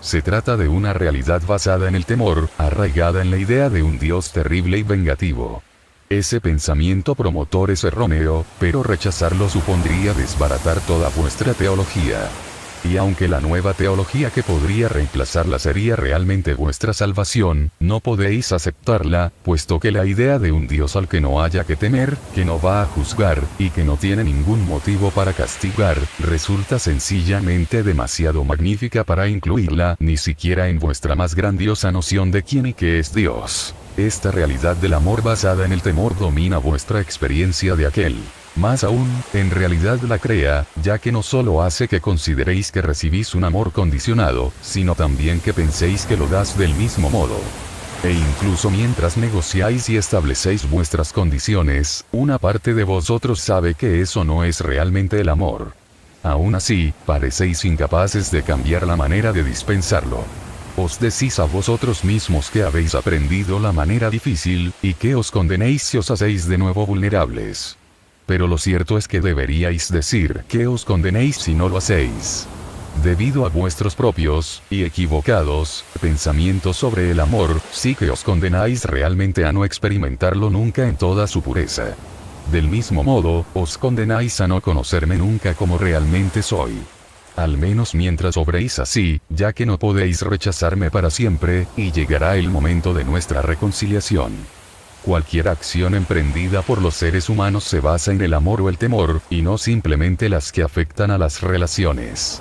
Se trata de una realidad basada en el temor, arraigada en la idea de un Dios terrible y vengativo. Ese pensamiento promotor es erróneo, pero rechazarlo supondría desbaratar toda vuestra teología. y aunque la nueva teología que podría reemplazarla sería realmente vuestra salvación, no podéis aceptarla, puesto que la idea de un Dios al que no haya que temer, que no va a juzgar, y que no tiene ningún motivo para castigar, resulta sencillamente demasiado magnífica para incluirla, ni siquiera en vuestra más grandiosa noción de quién y qué es Dios. Esta realidad del amor basada en el temor domina vuestra experiencia de aquel. Más aún, en realidad la crea, ya que no solo hace que consideréis que recibís un amor condicionado, sino también que penséis que lo das del mismo modo. E incluso mientras negociáis y establecéis vuestras condiciones, una parte de vosotros sabe que eso no es realmente el amor. Aún así, parecéis incapaces de cambiar la manera de dispensarlo. Os decís a vosotros mismos que habéis aprendido la manera difícil, y que os condenéis si os hacéis de nuevo vulnerables. Pero lo cierto es que deberíais decir que os condenéis si no lo hacéis. Debido a vuestros propios, y equivocados, pensamientos sobre el amor, sí que os condenáis realmente a no experimentarlo nunca en toda su pureza. Del mismo modo, os condenáis a no conocerme nunca como realmente soy. Al menos mientras obréis así, ya que no podéis rechazarme para siempre, y llegará el momento de nuestra reconciliación. Cualquier acción emprendida por los seres humanos se basa en el amor o el temor, y no simplemente las que afectan a las relaciones.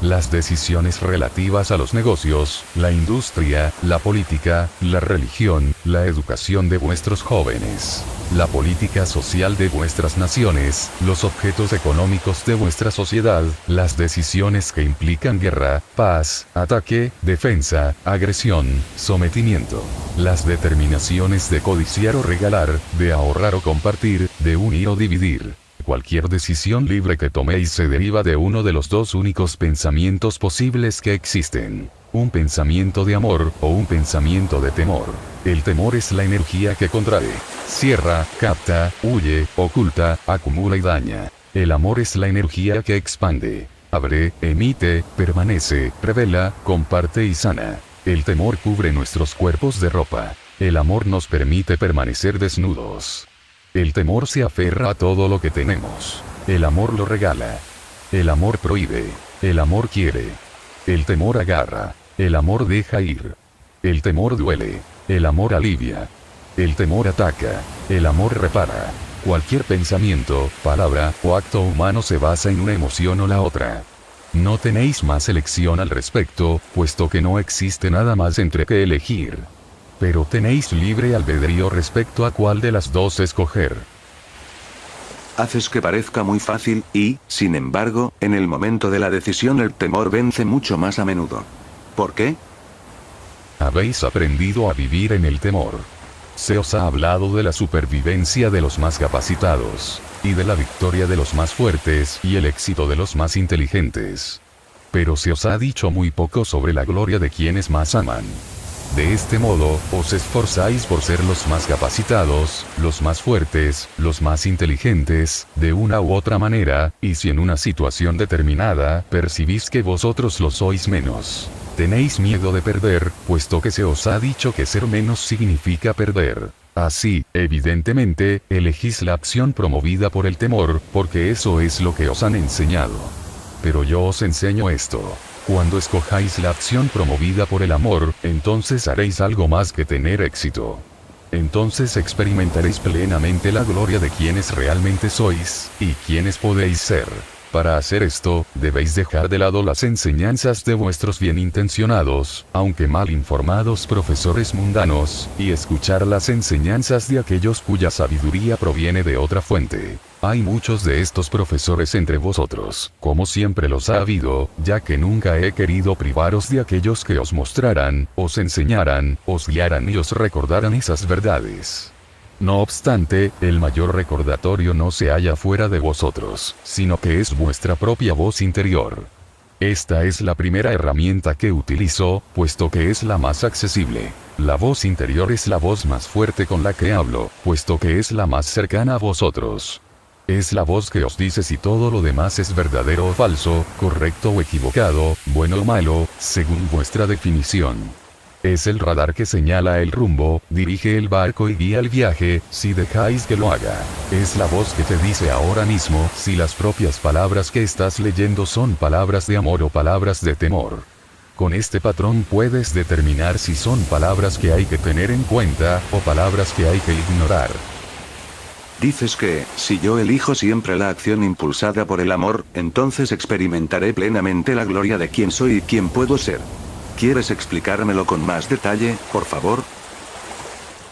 Las decisiones relativas a los negocios, la industria, la política, la religión, la educación de vuestros jóvenes, la política social de vuestras naciones, los objetos económicos de vuestra sociedad, las decisiones que implican guerra, paz, ataque, defensa, agresión, sometimiento, las determinaciones de codiciar o regalar, de ahorrar o compartir, de unir o dividir. Cualquier decisión libre que toméis se deriva de uno de los dos únicos pensamientos posibles que existen. Un pensamiento de amor, o un pensamiento de temor. El temor es la energía que contrae, cierra, capta, huye, oculta, acumula y daña. El amor es la energía que expande, abre, emite, permanece, revela, comparte y sana. El temor cubre nuestros cuerpos de ropa. El amor nos permite permanecer desnudos. El temor se aferra a todo lo que tenemos. El amor lo regala. El amor prohíbe. El amor quiere. El temor agarra. El amor deja ir. El temor duele. El amor alivia. El temor ataca. El amor repara. Cualquier pensamiento, palabra o acto humano se basa en una emoción o la otra. No tenéis más elección al respecto, puesto que no existe nada más entre que elegir. Pero tenéis libre albedrío respecto a cuál de las dos escoger. Haces que parezca muy fácil, y, sin embargo, en el momento de la decisión el temor vence mucho más a menudo. ¿Por qué? Habéis aprendido a vivir en el temor. Se os ha hablado de la supervivencia de los más capacitados, y de la victoria de los más fuertes y el éxito de los más inteligentes. Pero se os ha dicho muy poco sobre la gloria de quienes más aman. De este modo, os esforzáis por ser los más capacitados, los más fuertes, los más inteligentes, de una u otra manera, y si en una situación determinada, percibís que vosotros lo sois menos. Tenéis miedo de perder, puesto que se os ha dicho que ser menos significa perder. Así, evidentemente, elegís la acción promovida por el temor, porque eso es lo que os han enseñado. Pero yo os enseño esto. Cuando escojáis la acción promovida por el amor, entonces haréis algo más que tener éxito. Entonces experimentaréis plenamente la gloria de quienes realmente sois, y quienes podéis ser. Para hacer esto, debéis dejar de lado las enseñanzas de vuestros bien intencionados, aunque mal informados profesores mundanos, y escuchar las enseñanzas de aquellos cuya sabiduría proviene de otra fuente. Hay muchos de estos profesores entre vosotros, como siempre los ha habido, ya que nunca he querido privaros de aquellos que os mostraran, os enseñaran, os guiaran y os recordaran esas verdades. No obstante, el mayor recordatorio no se halla fuera de vosotros, sino que es vuestra propia voz interior. Esta es la primera herramienta que utilizo, puesto que es la más accesible. La voz interior es la voz más fuerte con la que hablo, puesto que es la más cercana a vosotros. Es la voz que os dice si todo lo demás es verdadero o falso, correcto o equivocado, bueno o malo, según vuestra definición. Es el radar que señala el rumbo, dirige el barco y guía el viaje, si dejáis que lo haga. Es la voz que te dice ahora mismo si las propias palabras que estás leyendo son palabras de amor o palabras de temor. Con este patrón puedes determinar si son palabras que hay que tener en cuenta, o palabras que hay que ignorar. Dices que, si yo elijo siempre la acción impulsada por el amor, entonces experimentaré plenamente la gloria de quién soy y quién puedo ser. ¿Quieres explicármelo con más detalle, por favor?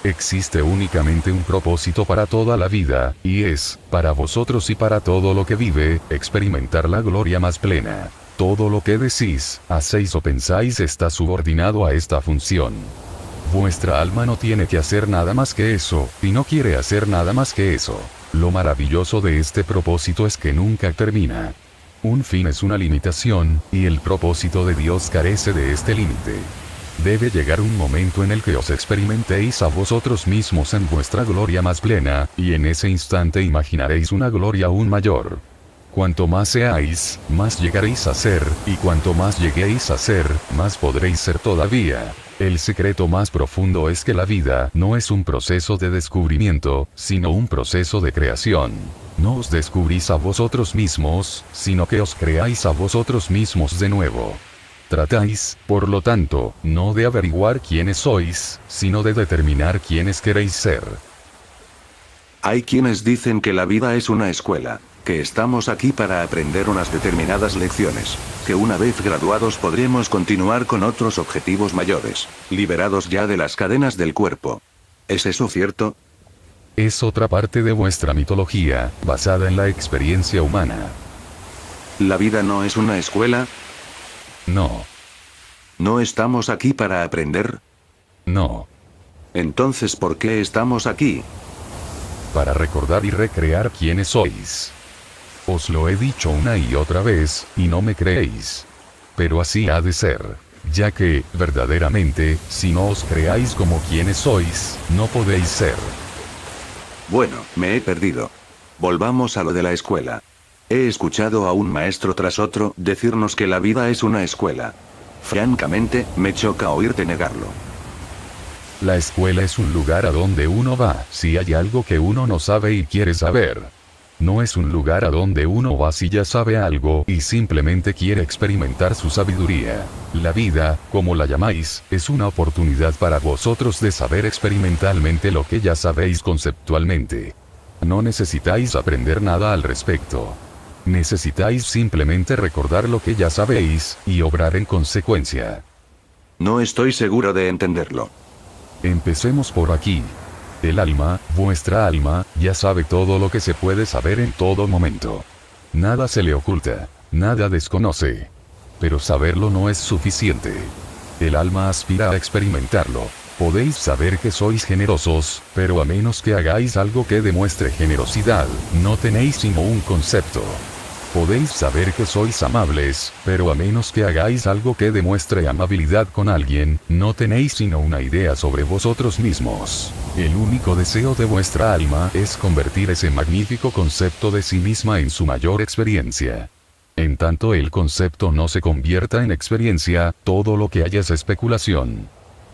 Existe únicamente un propósito para toda la vida, y es, para vosotros y para todo lo que vive, experimentar la gloria más plena. Todo lo que decís, hacéis o pensáis está subordinado a esta función. Vuestra alma no tiene que hacer nada más que eso, y no quiere hacer nada más que eso. Lo maravilloso de este propósito es que nunca termina. Un fin es una limitación, y el propósito de Dios carece de este límite. Debe llegar un momento en el que os experimentéis a vosotros mismos en vuestra gloria más plena, y en ese instante imaginaréis una gloria aún mayor. Cuanto más seáis, más llegaréis a ser, y cuanto más lleguéis a ser, más podréis ser todavía. El secreto más profundo es que la vida no es un proceso de descubrimiento, sino un proceso de creación. No os descubrís a vosotros mismos, sino que os creáis a vosotros mismos de nuevo. Tratáis, por lo tanto, no de averiguar quiénes sois, sino de determinar quiénes queréis ser. Hay quienes dicen que la vida es una escuela, que estamos aquí para aprender unas determinadas lecciones, que una vez graduados podremos continuar con otros objetivos mayores, liberados ya de las cadenas del cuerpo. ¿Es eso cierto? Es otra parte de vuestra mitología, basada en la experiencia humana. ¿La vida no es una escuela? No. ¿No estamos aquí para aprender? No. Entonces, ¿por qué estamos aquí? Para recordar y recrear quiénes sois. Os lo he dicho una y otra vez, y no me creéis. Pero así ha de ser, ya que, verdaderamente, si no os creáis como quienes sois, no podéis ser. Bueno, me he perdido. Volvamos a lo de la escuela. He escuchado a un maestro tras otro decirnos que la vida es una escuela. Francamente, me choca oírte negarlo. La escuela es un lugar a donde uno va si hay algo que uno no sabe y quiere saber. No es un lugar a donde uno va si ya sabe algo y simplemente quiere experimentar su sabiduría. La vida, como la llamáis, es una oportunidad para vosotros de saber experimentalmente lo que ya sabéis conceptualmente. No necesitáis aprender nada al respecto. Necesitáis simplemente recordar lo que ya sabéis, y obrar en consecuencia. No estoy seguro de entenderlo. Empecemos por aquí. El alma, vuestra alma, ya sabe todo lo que se puede saber en todo momento. Nada se le oculta, nada desconoce. Pero saberlo no es suficiente. El alma aspira a experimentarlo. Podéis saber que sois generosos, pero a menos que hagáis algo que demuestre generosidad, no tenéis sino un concepto. Podéis saber que sois amables, pero a menos que hagáis algo que demuestre amabilidad con alguien, no tenéis sino una idea sobre vosotros mismos. El único deseo de vuestra alma es convertir ese magnífico concepto de sí misma en su mayor experiencia. En tanto el concepto no se convierta en experiencia, todo lo que haya es especulación.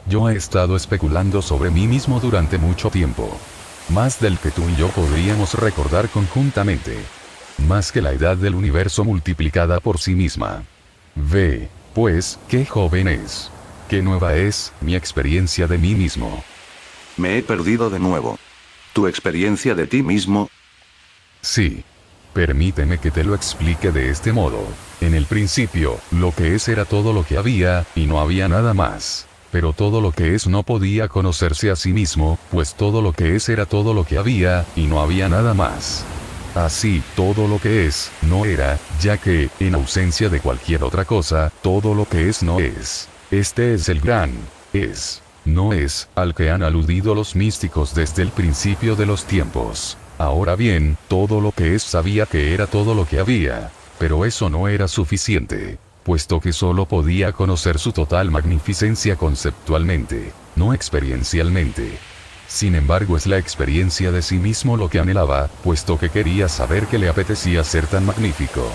Yo he estado especulando sobre mí mismo durante mucho tiempo. Más del que tú y yo podríamos recordar conjuntamente. Más que la edad del universo multiplicada por sí misma. Ve, pues, qué joven es. Qué nueva es mi experiencia de mí mismo. Me he perdido de nuevo. ¿Tu experiencia de ti mismo? Sí. Permíteme que te lo explique de este modo. En el principio, lo que es era todo lo que había, y no había nada más. Pero todo lo que es no podía conocerse a sí mismo, pues todo lo que es era todo lo que había, y no había nada más. Así, todo lo que es, no era, ya que, en ausencia de cualquier otra cosa, todo lo que es no es. Este es el gran, es, no es, al que han aludido los místicos desde el principio de los tiempos. Ahora bien, todo lo que es sabía que era todo lo que había, pero eso no era suficiente, puesto que solo podía conocer su total magnificencia conceptualmente, no experiencialmente. Sin embargo, es la experiencia de sí mismo lo que anhelaba, puesto que quería saber que le apetecía ser tan magnífico.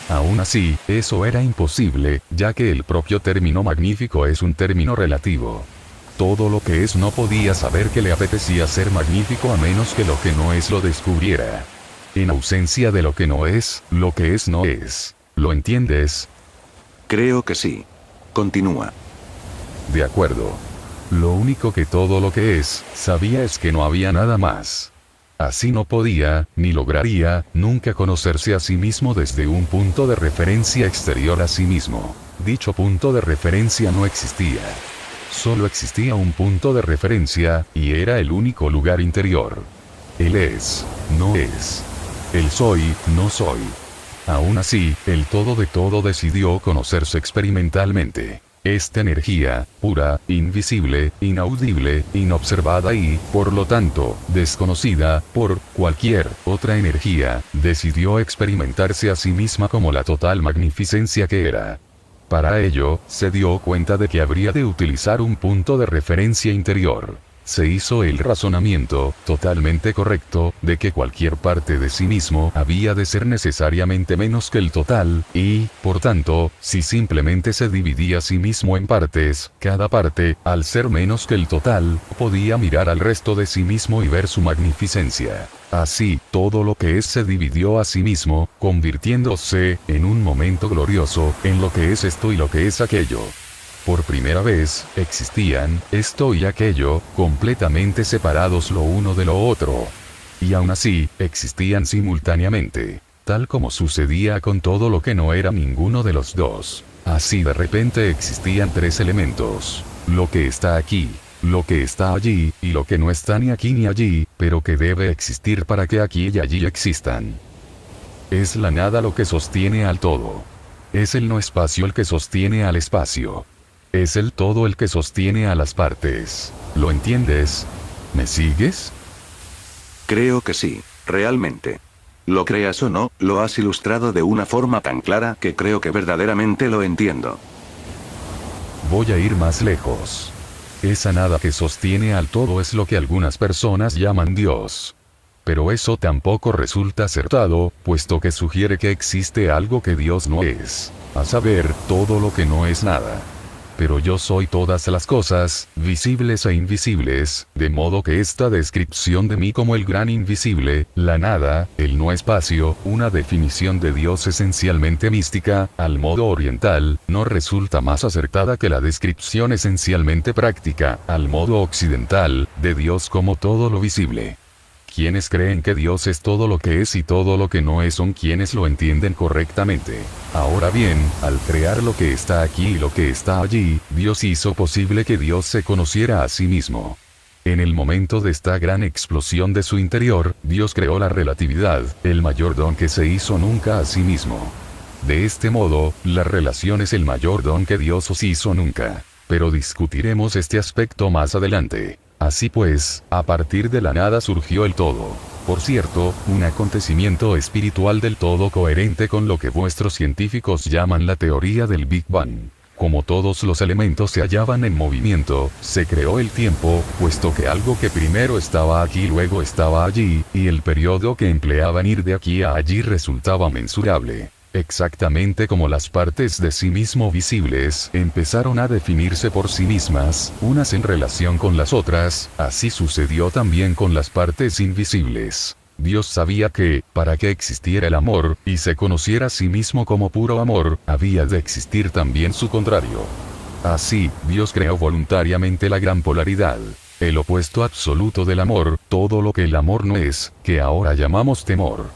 Aún así, eso era imposible, ya que el propio término magnífico es un término relativo. Todo lo que es no podía saber que le apetecía ser magnífico a menos que lo que no es lo descubriera. En ausencia de lo que es no es. ¿Lo entiendes? Creo que sí. Continúa. De acuerdo. Lo único que todo lo que es, sabía es que no había nada más. Así no podía, ni lograría, nunca conocerse a sí mismo desde un punto de referencia exterior a sí mismo. Dicho punto de referencia no existía. Solo existía un punto de referencia, y era el único lugar interior. Él es, no es. El soy, no soy. Aún así, el todo de todo decidió conocerse experimentalmente. Esta energía, pura, invisible, inaudible, inobservada y, por lo tanto, desconocida por cualquier otra energía, decidió experimentarse a sí misma como la total magnificencia que era. Para ello, se dio cuenta de que habría de utilizar un punto de referencia interior. Se hizo el razonamiento, totalmente correcto, de que cualquier parte de sí mismo había de ser necesariamente menos que el total, y, por tanto, si simplemente se dividía a sí mismo en partes, cada parte, al ser menos que el total, podía mirar al resto de sí mismo y ver su magnificencia. Así, todo lo que es se dividió a sí mismo, convirtiéndose, en un momento glorioso, en lo que es esto y lo que es aquello. Por primera vez, existían, esto y aquello, completamente separados lo uno de lo otro. Y aún así, existían simultáneamente, tal como sucedía con todo lo que no era ninguno de los dos. Así de repente existían tres elementos: lo que está aquí, lo que está allí, y lo que no está ni aquí ni allí, pero que debe existir para que aquí y allí existan. Es la nada lo que sostiene al todo. Es el no espacio el que sostiene al espacio. Es el todo el que sostiene a las partes. ¿Lo entiendes? ¿Me sigues? Creo que sí, realmente. Lo creas o no, lo has ilustrado de una forma tan clara que creo que verdaderamente lo entiendo. Voy a ir más lejos. Esa nada que sostiene al todo es lo que algunas personas llaman Dios. Pero eso tampoco resulta acertado, puesto que sugiere que existe algo que Dios no es, a saber, todo lo que no es nada. Pero yo soy todas las cosas, visibles e invisibles, de modo que esta descripción de mí como el gran invisible, la nada, el no espacio, una definición de Dios esencialmente mística, al modo oriental, no resulta más acertada que la descripción esencialmente práctica, al modo occidental, de Dios como todo lo visible. Quienes creen que Dios es todo lo que es y todo lo que no es son quienes lo entienden correctamente. Ahora bien, al crear lo que está aquí y lo que está allí, Dios hizo posible que Dios se conociera a sí mismo. En el momento de esta gran explosión de su interior, Dios creó la relatividad, el mayor don que se hizo nunca a sí mismo. De este modo, la relación es el mayor don que Dios os hizo nunca. Pero discutiremos este aspecto más adelante. Así pues, a partir de la nada surgió el todo. Por cierto, un acontecimiento espiritual del todo coherente con lo que vuestros científicos llaman la teoría del Big Bang. Como todos los elementos se hallaban en movimiento, se creó el tiempo, puesto que algo que primero estaba aquí luego estaba allí, y el periodo que empleaba en ir de aquí a allí resultaba mensurable. Exactamente como las partes de sí mismo visibles empezaron a definirse por sí mismas, unas en relación con las otras, así sucedió también con las partes invisibles. Dios sabía que, para que existiera el amor, y se conociera a sí mismo como puro amor, había de existir también su contrario. Así, Dios creó voluntariamente la gran polaridad, el opuesto absoluto del amor, todo lo que el amor no es, que ahora llamamos temor.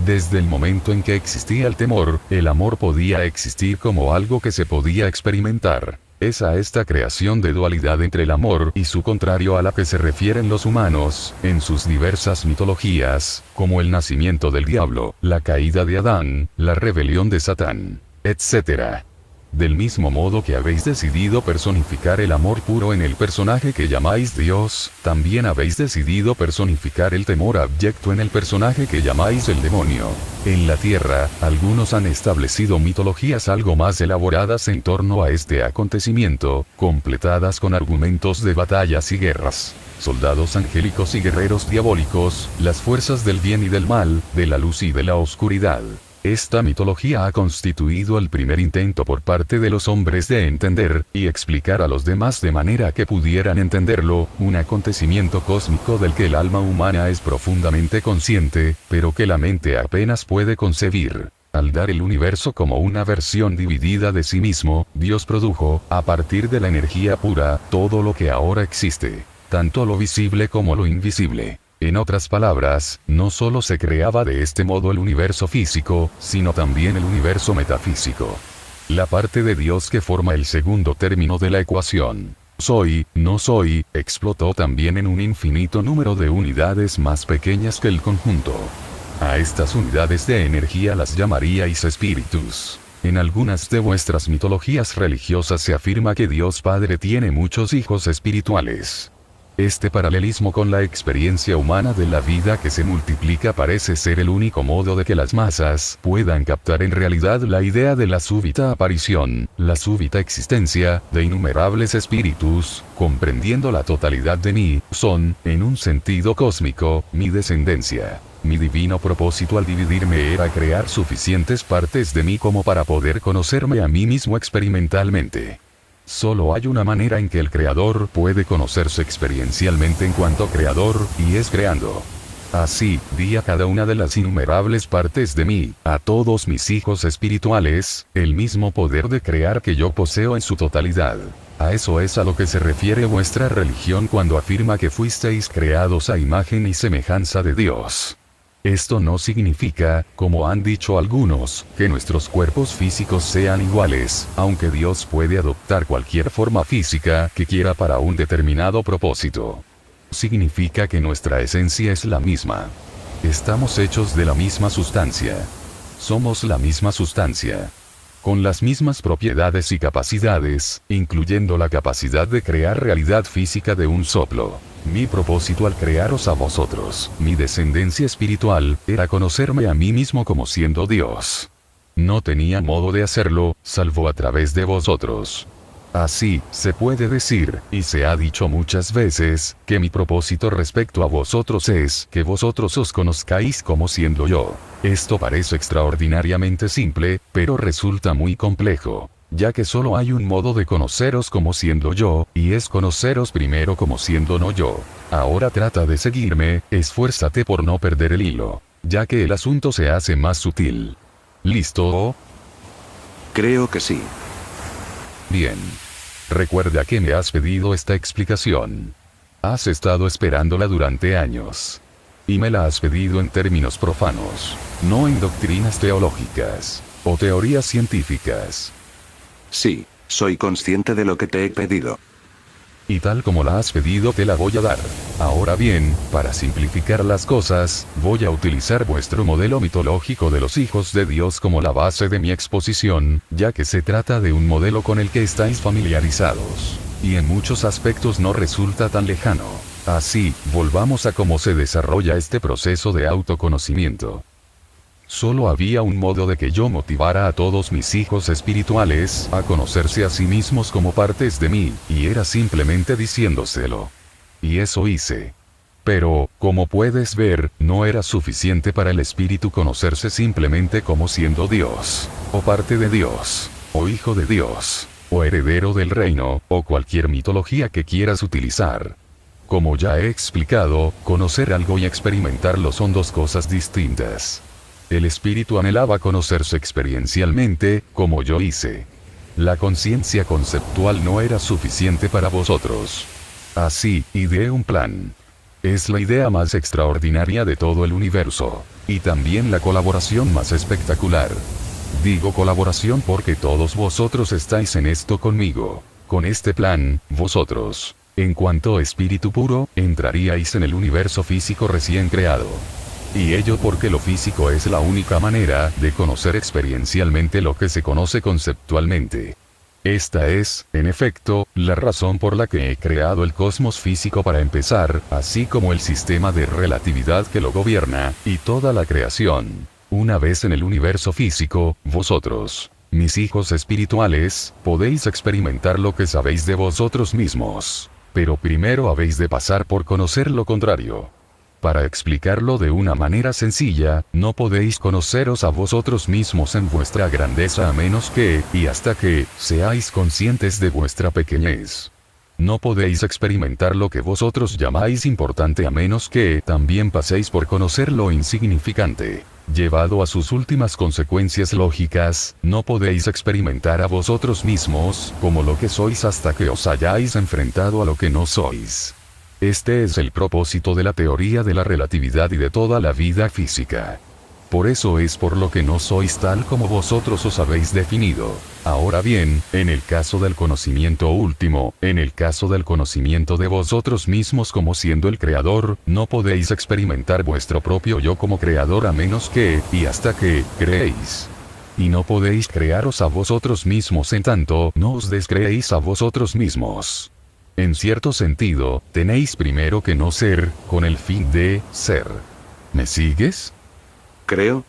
Desde el momento en que existía el temor, el amor podía existir como algo que se podía experimentar. Es a esta creación de dualidad entre el amor y su contrario a la que se refieren los humanos, en sus diversas mitologías, como el nacimiento del diablo, la caída de Adán, la rebelión de Satán, etc. Del mismo modo que habéis decidido personificar el amor puro en el personaje que llamáis Dios, también habéis decidido personificar el temor abyecto en el personaje que llamáis el demonio. En la Tierra, algunos han establecido mitologías algo más elaboradas en torno a este acontecimiento, completadas con argumentos de batallas y guerras, soldados angélicos y guerreros diabólicos, las fuerzas del bien y del mal, de la luz y de la oscuridad. Esta mitología ha constituido el primer intento por parte de los hombres de entender y explicar a los demás de manera que pudieran entenderlo, un acontecimiento cósmico del que el alma humana es profundamente consciente, pero que la mente apenas puede concebir. Al dar el universo como una versión dividida de sí mismo, Dios produjo, a partir de la energía pura, todo lo que ahora existe, tanto lo visible como lo invisible. En otras palabras, no solo se creaba de este modo el universo físico, sino también el universo metafísico. La parte de Dios que forma el segundo término de la ecuación, soy, no soy, explotó también en un infinito número de unidades más pequeñas que el conjunto. A estas unidades de energía las llamaríais espíritus. En algunas de vuestras mitologías religiosas se afirma que Dios Padre tiene muchos hijos espirituales. Este paralelismo con la experiencia humana de la vida que se multiplica parece ser el único modo de que las masas puedan captar en realidad la idea de la súbita aparición, la súbita existencia, de innumerables espíritus, comprendiendo la totalidad de mí, son, en un sentido cósmico, mi descendencia. Mi divino propósito al dividirme era crear suficientes partes de mí como para poder conocerme a mí mismo experimentalmente. Solo hay una manera en que el creador puede conocerse experiencialmente en cuanto creador, y es creando. Así, di a cada una de las innumerables partes de mí, a todos mis hijos espirituales, el mismo poder de crear que yo poseo en su totalidad. A eso es a lo que se refiere vuestra religión cuando afirma que fuisteis creados a imagen y semejanza de Dios. Esto no significa, como han dicho algunos, que nuestros cuerpos físicos sean iguales, aunque Dios puede adoptar cualquier forma física que quiera para un determinado propósito. Significa que nuestra esencia es la misma. Estamos hechos de la misma sustancia. Somos la misma sustancia. Con las mismas propiedades y capacidades, incluyendo la capacidad de crear realidad física de un soplo. Mi propósito al crearos a vosotros, mi descendencia espiritual, era conocerme a mí mismo como siendo Dios. No tenía modo de hacerlo, salvo a través de vosotros. Así, se puede decir, y se ha dicho muchas veces, que mi propósito respecto a vosotros es que vosotros os conozcáis como siendo yo. Esto parece extraordinariamente simple, pero resulta muy complejo, ya que solo hay un modo de conoceros como siendo yo, y es conoceros primero como siendo no yo. Ahora trata de seguirme, esfuérzate por no perder el hilo, ya que el asunto se hace más sutil. ¿Listo? Creo que sí. Bien. Recuerda que me has pedido esta explicación. Has estado esperándola durante años. Y me la has pedido en términos profanos, no en doctrinas teológicas, o teorías científicas. Sí, soy consciente de lo que te he pedido. Y tal como la has pedido te la voy a dar. Ahora bien, para simplificar las cosas, voy a utilizar vuestro modelo mitológico de los hijos de Dios como la base de mi exposición, ya que se trata de un modelo con el que estáis familiarizados. Y en muchos aspectos no resulta tan lejano. Así, volvamos a cómo se desarrolla este proceso de autoconocimiento. Solo había un modo de que yo motivara a todos mis hijos espirituales a conocerse a sí mismos como partes de mí, y era simplemente diciéndoselo. Y eso hice. Pero, como puedes ver, no era suficiente para el espíritu conocerse simplemente como siendo Dios, o parte de Dios, o hijo de Dios, o heredero del reino, o cualquier mitología que quieras utilizar. Como ya he explicado, conocer algo y experimentarlo son dos cosas distintas. El espíritu anhelaba conocerse experiencialmente, como yo hice. La conciencia conceptual no era suficiente para vosotros. Así, ideé un plan. Es la idea más extraordinaria de todo el universo, y también la colaboración más espectacular. Digo colaboración porque todos vosotros estáis en esto conmigo. Con este plan, vosotros, en cuanto espíritu puro, entraríais en el universo físico recién creado. Y ello porque lo físico es la única manera de conocer experiencialmente lo que se conoce conceptualmente. Esta es, en efecto, la razón por la que he creado el cosmos físico para empezar, así como el sistema de relatividad que lo gobierna, y toda la creación. Una vez en el universo físico, vosotros, mis hijos espirituales, podéis experimentar lo que sabéis de vosotros mismos. Pero primero habéis de pasar por conocer lo contrario. Para explicarlo de una manera sencilla, no podéis conoceros a vosotros mismos en vuestra grandeza a menos que, y hasta que, seáis conscientes de vuestra pequeñez. No podéis experimentar lo que vosotros llamáis importante a menos que también paséis por conocer lo insignificante. Llevado a sus últimas consecuencias lógicas, no podéis experimentar a vosotros mismos como lo que sois hasta que os hayáis enfrentado a lo que no sois. Este es el propósito de la teoría de la relatividad y de toda la vida física. Por eso es por lo que no sois tal como vosotros os habéis definido. Ahora bien, en el caso del conocimiento último, en el caso del conocimiento de vosotros mismos como siendo el creador, no podéis experimentar vuestro propio yo como creador a menos que, y hasta que, creéis. Y no podéis crearos a vosotros mismos en tanto no os descreéis a vosotros mismos. En cierto sentido, tenéis primero que no ser, con el fin de ser. ¿Me sigues? Creo.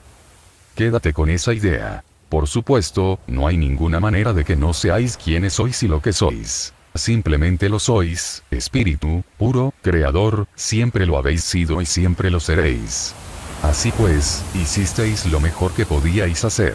Quédate con esa idea. Por supuesto, no hay ninguna manera de que no seáis quienes sois y lo que sois. Simplemente lo sois, espíritu, puro, creador, siempre lo habéis sido y siempre lo seréis. Así pues, hicisteis lo mejor que podíais hacer.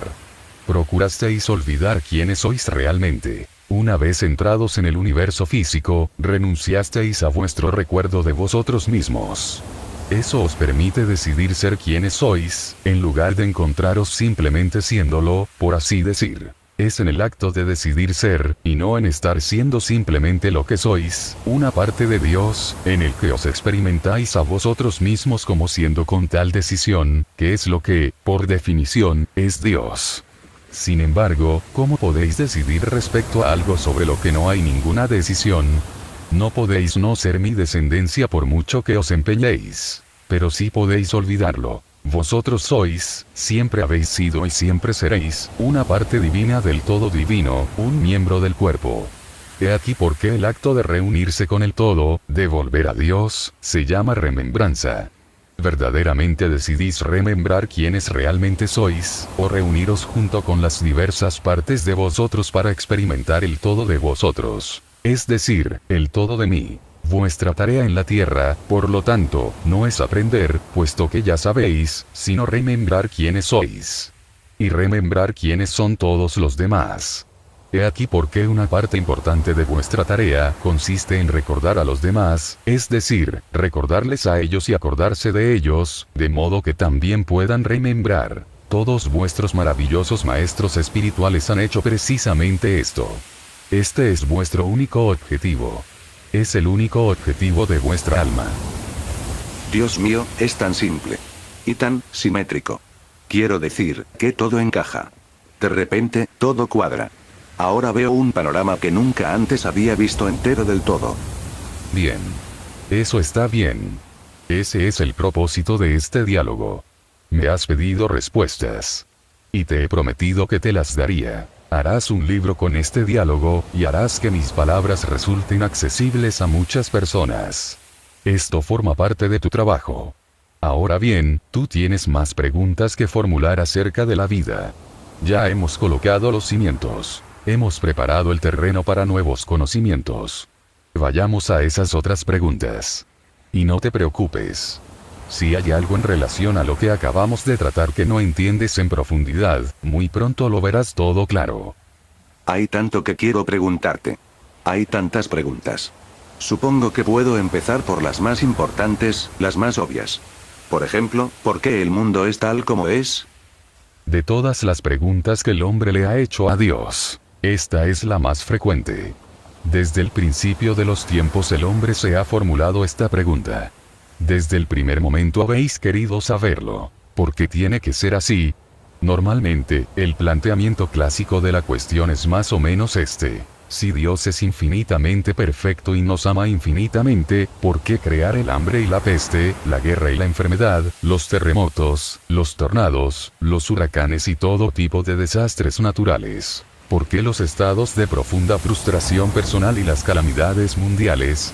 Procurasteis olvidar quiénes sois realmente. Una vez entrados en el universo físico, renunciasteis a vuestro recuerdo de vosotros mismos. Eso os permite decidir ser quienes sois, en lugar de encontraros simplemente siéndolo, por así decir. Es en el acto de decidir ser, y no en estar siendo simplemente lo que sois, una parte de Dios, en el que os experimentáis a vosotros mismos como siendo con tal decisión, que es lo que, por definición, es Dios. Sin embargo, ¿cómo podéis decidir respecto a algo sobre lo que no hay ninguna decisión? No podéis no ser mi descendencia por mucho que os empeñéis. Pero sí podéis olvidarlo. Vosotros sois, siempre habéis sido y siempre seréis, una parte divina del todo divino, un miembro del cuerpo. He aquí por qué el acto de reunirse con el todo, de volver a Dios, se llama remembranza. ¿Verdaderamente decidís remembrar quiénes realmente sois, o reuniros junto con las diversas partes de vosotros para experimentar el todo de vosotros? Es decir, el todo de mí. Vuestra tarea en la tierra, por lo tanto, no es aprender, puesto que ya sabéis, sino remembrar quiénes sois. Y remembrar quiénes son todos los demás. He aquí por qué una parte importante de vuestra tarea consiste en recordar a los demás, es decir, recordarles a ellos y acordarse de ellos, de modo que también puedan remembrar. Todos vuestros maravillosos maestros espirituales han hecho precisamente esto. Este es vuestro único objetivo. Es el único objetivo de vuestra alma. Dios mío, es tan simple. Y tan simétrico. Quiero decir, que todo encaja. De repente, todo cuadra. Ahora veo un panorama que nunca antes había visto entero del todo. Bien. Eso está bien. Ese es el propósito de este diálogo. Me has pedido respuestas. Y te he prometido que te las daría. Harás un libro con este diálogo, y harás que mis palabras resulten accesibles a muchas personas. Esto forma parte de tu trabajo. Ahora bien, tú tienes más preguntas que formular acerca de la vida. Ya hemos colocado los cimientos. Hemos preparado el terreno para nuevos conocimientos. Vayamos a esas otras preguntas. Y no te preocupes. Si hay algo en relación a lo que acabamos de tratar que no entiendes en profundidad, muy pronto lo verás todo claro. Hay tanto que quiero preguntarte. Hay tantas preguntas. Supongo que puedo empezar por las más importantes, las más obvias. Por ejemplo, ¿por qué el mundo es tal como es? De todas las preguntas que el hombre le ha hecho a Dios, esta es la más frecuente. Desde el principio de los tiempos el hombre se ha formulado esta pregunta. Desde el primer momento habéis querido saberlo. ¿Por qué tiene que ser así? Normalmente, el planteamiento clásico de la cuestión es más o menos este. Si Dios es infinitamente perfecto y nos ama infinitamente, ¿por qué crear el hambre y la peste, la guerra y la enfermedad, los terremotos, los tornados, los huracanes y todo tipo de desastres naturales? ¿Por qué los estados de profunda frustración personal y las calamidades mundiales?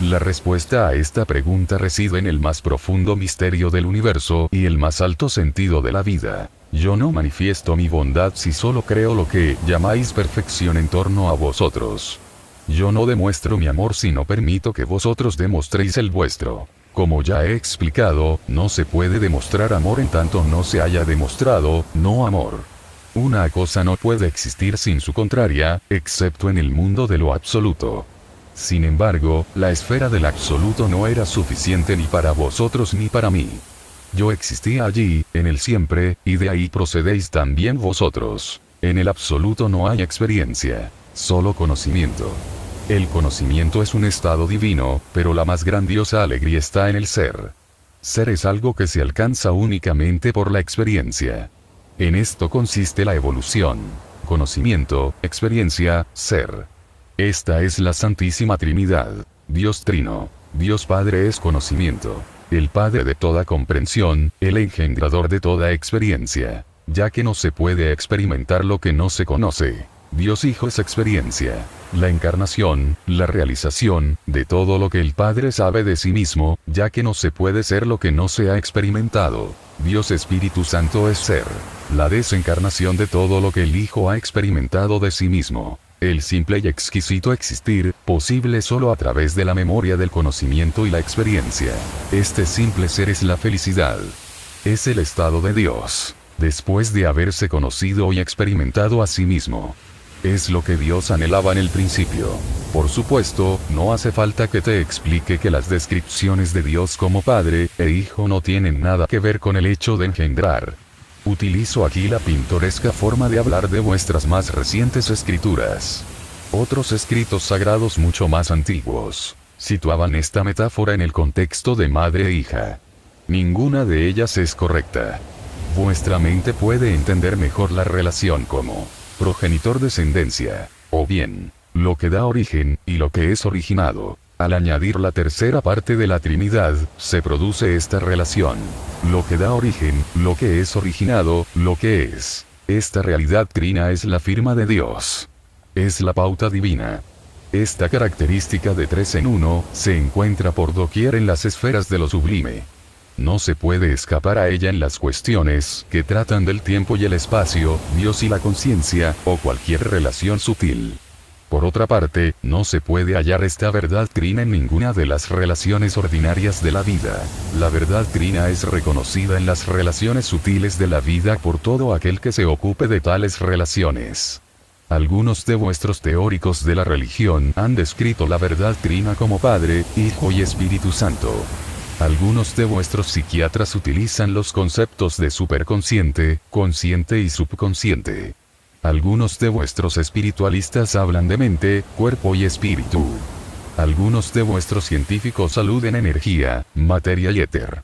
La respuesta a esta pregunta reside en el más profundo misterio del universo y el más alto sentido de la vida. Yo no manifiesto mi bondad si solo creo lo que llamáis perfección en torno a vosotros. Yo no demuestro mi amor si no permito que vosotros demostréis el vuestro. Como ya he explicado, no se puede demostrar amor en tanto no se haya demostrado no amor. Una cosa no puede existir sin su contraria, excepto en el mundo de lo absoluto. Sin embargo, la esfera del absoluto no era suficiente ni para vosotros ni para mí. Yo existía allí, en el siempre, y de ahí procedéis también vosotros. En el absoluto no hay experiencia, solo conocimiento. El conocimiento es un estado divino, pero la más grandiosa alegría está en el ser. Ser es algo que se alcanza únicamente por la experiencia. En esto consiste la evolución. Conocimiento, experiencia, ser. Esta es la Santísima Trinidad. Dios Trino. Dios Padre es conocimiento. El Padre de toda comprensión, el engendrador de toda experiencia. Ya que no se puede experimentar lo que no se conoce. Dios Hijo es experiencia. La encarnación, la realización, de todo lo que el Padre sabe de sí mismo, ya que no se puede ser lo que no se ha experimentado. Dios Espíritu Santo es ser. La desencarnación de todo lo que el Hijo ha experimentado de sí mismo. El simple y exquisito existir, posible solo a través de la memoria del conocimiento y la experiencia. Este simple ser es la felicidad. Es el estado de Dios, después de haberse conocido y experimentado a sí mismo. Es lo que Dios anhelaba en el principio. Por supuesto, no hace falta que te explique que las descripciones de Dios como Padre e Hijo no tienen nada que ver con el hecho de engendrar. Utilizo aquí la pintoresca forma de hablar de vuestras más recientes escrituras. Otros escritos sagrados mucho más antiguos situaban esta metáfora en el contexto de madre e hija. Ninguna de ellas es correcta. Vuestra mente puede entender mejor la relación como progenitor-descendencia, o bien, lo que da origen, y lo que es originado. Al añadir la tercera parte de la Trinidad, se produce esta relación. Lo que da origen, lo que es originado, lo que es. Esta realidad trina es la firma de Dios. Es la pauta divina. Esta característica de 3 en 1, se encuentra por doquier en las esferas de lo sublime. No se puede escapar a ella en las cuestiones que tratan del tiempo y el espacio, Dios y la conciencia, o cualquier relación sutil. Por otra parte, no se puede hallar esta verdad trina en ninguna de las relaciones ordinarias de la vida. La verdad trina es reconocida en las relaciones sutiles de la vida por todo aquel que se ocupe de tales relaciones. Algunos de vuestros teóricos de la religión han descrito la verdad trina como Padre, Hijo y Espíritu Santo. Algunos de vuestros psiquiatras utilizan los conceptos de superconsciente, consciente y subconsciente. Algunos de vuestros espiritualistas hablan de mente, cuerpo y espíritu. Algunos de vuestros científicos aluden a energía, materia y éter.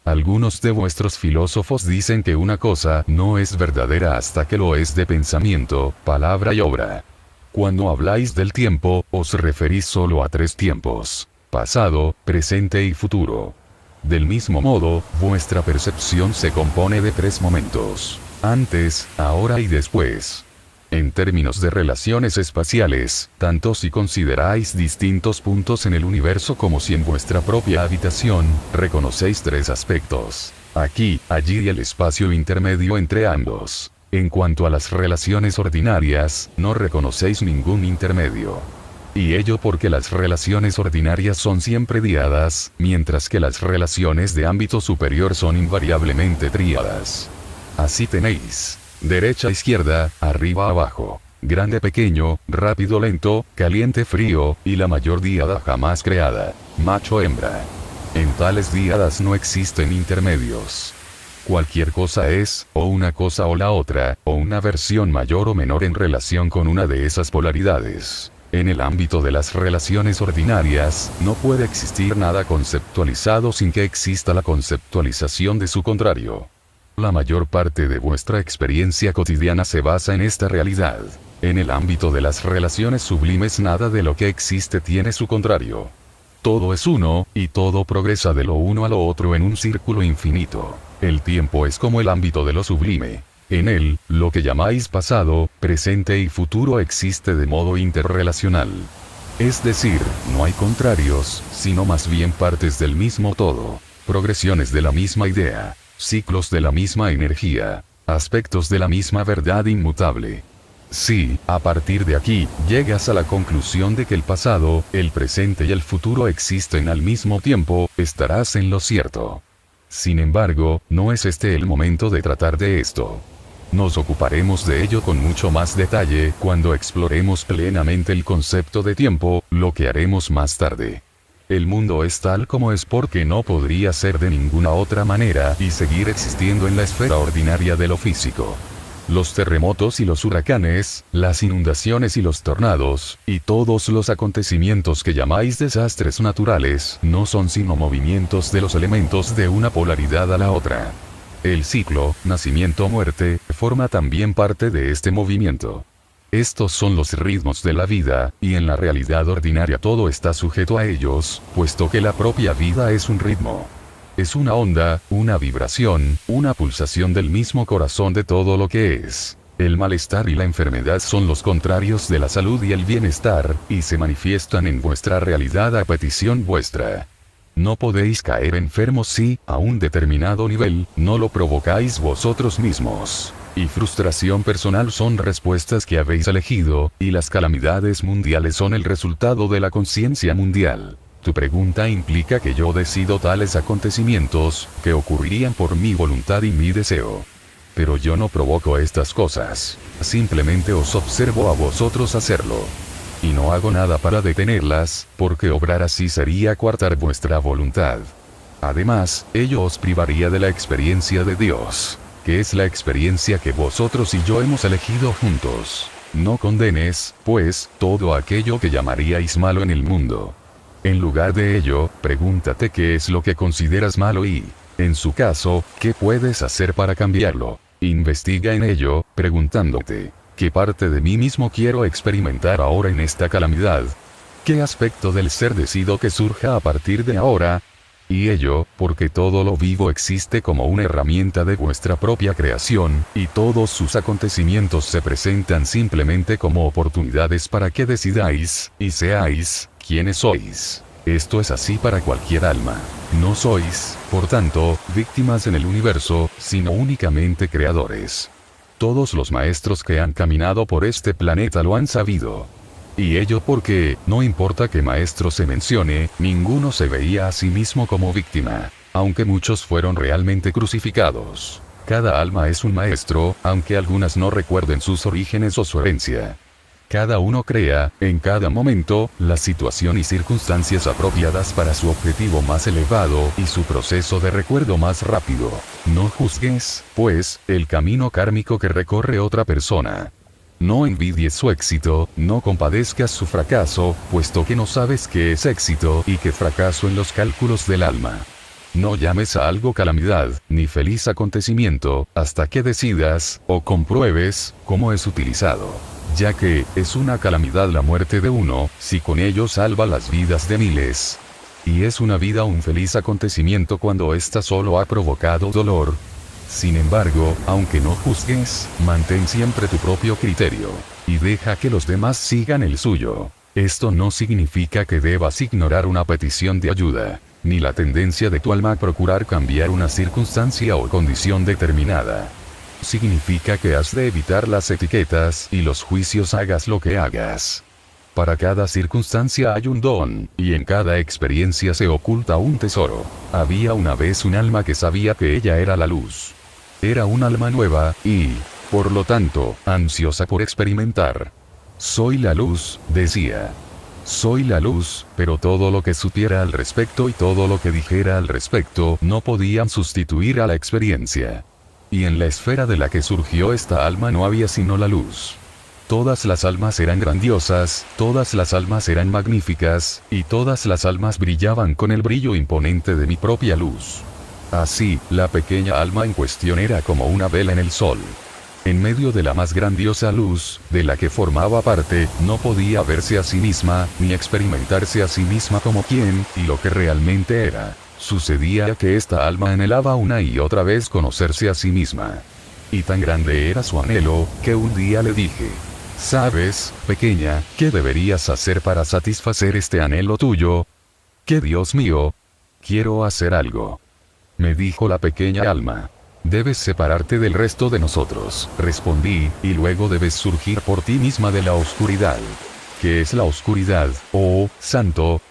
Algunos de vuestros filósofos dicen que una cosa no es verdadera hasta que lo es de pensamiento, palabra y obra. Cuando habláis del tiempo, os referís solo a 3 tiempos: pasado, presente y futuro. Del mismo modo, vuestra percepción se compone de 3 momentos: antes, ahora y después. En términos de relaciones espaciales, tanto si consideráis distintos puntos en el universo como si en vuestra propia habitación, reconocéis 3 aspectos: aquí, allí y el espacio intermedio entre ambos. En cuanto a las relaciones ordinarias, no reconocéis ningún intermedio. Y ello porque las relaciones ordinarias son siempre diadas, mientras que las relaciones de ámbito superior son invariablemente tríadas. Así tenéis derecha izquierda, arriba abajo, grande pequeño, rápido lento, caliente frío, y la mayor díada jamás creada, macho hembra. En tales díadas no existen intermedios. Cualquier cosa es, o una cosa o la otra, o una versión mayor o menor en relación con una de esas polaridades. En el ámbito de las relaciones ordinarias, no puede existir nada conceptualizado sin que exista la conceptualización de su contrario. La mayor parte de vuestra experiencia cotidiana se basa en esta realidad. En el ámbito de las relaciones sublimes nada de lo que existe tiene su contrario. Todo es uno, y todo progresa de lo uno a lo otro en un círculo infinito. El tiempo es como el ámbito de lo sublime. En él, lo que llamáis pasado, presente y futuro existe de modo interrelacional. Es decir, no hay contrarios, sino más bien partes del mismo todo, progresiones de la misma idea, ciclos de la misma energía, aspectos de la misma verdad inmutable. Si, a partir de aquí, llegas a la conclusión de que el pasado, el presente y el futuro existen al mismo tiempo, estarás en lo cierto. Sin embargo, no es este el momento de tratar de esto. Nos ocuparemos de ello con mucho más detalle cuando exploremos plenamente el concepto de tiempo, lo que haremos más tarde. El mundo es tal como es porque no podría ser de ninguna otra manera y seguir existiendo en la esfera ordinaria de lo físico. Los terremotos y los huracanes, las inundaciones y los tornados, y todos los acontecimientos que llamáis desastres naturales, no son sino movimientos de los elementos de una polaridad a la otra. El ciclo, nacimiento-muerte, forma también parte de este movimiento. Estos son los ritmos de la vida, y en la realidad ordinaria todo está sujeto a ellos, puesto que la propia vida es un ritmo. Es una onda, una vibración, una pulsación del mismo corazón de todo lo que es. El malestar y la enfermedad son los contrarios de la salud y el bienestar, y se manifiestan en vuestra realidad a petición vuestra. No podéis caer enfermos si, a un determinado nivel, no lo provocáis vosotros mismos. Y frustración personal son respuestas que habéis elegido, y las calamidades mundiales son el resultado de la conciencia mundial. Tu pregunta implica que yo decido tales acontecimientos, que ocurrirían por mi voluntad y mi deseo. Pero yo no provoco estas cosas. Simplemente os observo a vosotros hacerlo. Y no hago nada para detenerlas, porque obrar así sería coartar vuestra voluntad. Además, ello os privaría de la experiencia de Dios, que es la experiencia que vosotros y yo hemos elegido juntos. No condenes, pues, todo aquello que llamaríais malo en el mundo. En lugar de ello, pregúntate qué es lo que consideras malo y, en su caso, qué puedes hacer para cambiarlo. Investiga en ello, preguntándote, ¿qué parte de mí mismo quiero experimentar ahora en esta calamidad? ¿Qué aspecto del ser decido que surja a partir de ahora? Y ello, porque todo lo vivo existe como una herramienta de vuestra propia creación, y todos sus acontecimientos se presentan simplemente como oportunidades para que decidáis, y seáis, quienes sois. Esto es así para cualquier alma. No sois, por tanto, víctimas en el universo, sino únicamente creadores. Todos los maestros que han caminado por este planeta lo han sabido. Y ello porque, no importa qué maestro se mencione, ninguno se veía a sí mismo como víctima, aunque muchos fueron realmente crucificados. Cada alma es un maestro, aunque algunas no recuerden sus orígenes o su herencia. Cada uno crea, en cada momento, la situación y circunstancias apropiadas para su objetivo más elevado y su proceso de recuerdo más rápido. No juzgues, pues, el camino kármico que recorre otra persona. No envidies su éxito, no compadezcas su fracaso, puesto que no sabes qué es éxito y qué fracaso en los cálculos del alma. No llames a algo calamidad, ni feliz acontecimiento, hasta que decidas, o compruebes, cómo es utilizado. Ya que, es una calamidad la muerte de uno, si con ello salva las vidas de miles. Y es una vida un feliz acontecimiento cuando ésta solo ha provocado dolor. Sin embargo, aunque no juzgues, mantén siempre tu propio criterio, y deja que los demás sigan el suyo. Esto no significa que debas ignorar una petición de ayuda, ni la tendencia de tu alma a procurar cambiar una circunstancia o condición determinada. Significa que has de evitar las etiquetas y los juicios hagas lo que hagas. Para cada circunstancia hay un don, y en cada experiencia se oculta un tesoro. Había una vez un alma que sabía que ella era la luz. Era un alma nueva, y, por lo tanto, ansiosa por experimentar. Soy la luz, decía. Soy la luz, pero todo lo que supiera al respecto y todo lo que dijera al respecto no podían sustituir a la experiencia. Y en la esfera de la que surgió esta alma no había sino la luz. Todas las almas eran grandiosas, todas las almas eran magníficas, y todas las almas brillaban con el brillo imponente de mi propia luz. Así, la pequeña alma en cuestión era como una vela en el sol. En medio de la más grandiosa luz, de la que formaba parte, no podía verse a sí misma, ni experimentarse a sí misma como quien, y lo que realmente era. Sucedía que esta alma anhelaba una y otra vez conocerse a sí misma. Y tan grande era su anhelo, que un día le dije: ¿sabes, pequeña, qué deberías hacer para satisfacer este anhelo tuyo? Que Dios mío, quiero hacer algo. Me dijo la pequeña alma. Debes separarte del resto de nosotros, respondí, y luego debes surgir por ti misma de la oscuridad. ¿Qué es la oscuridad, oh santo?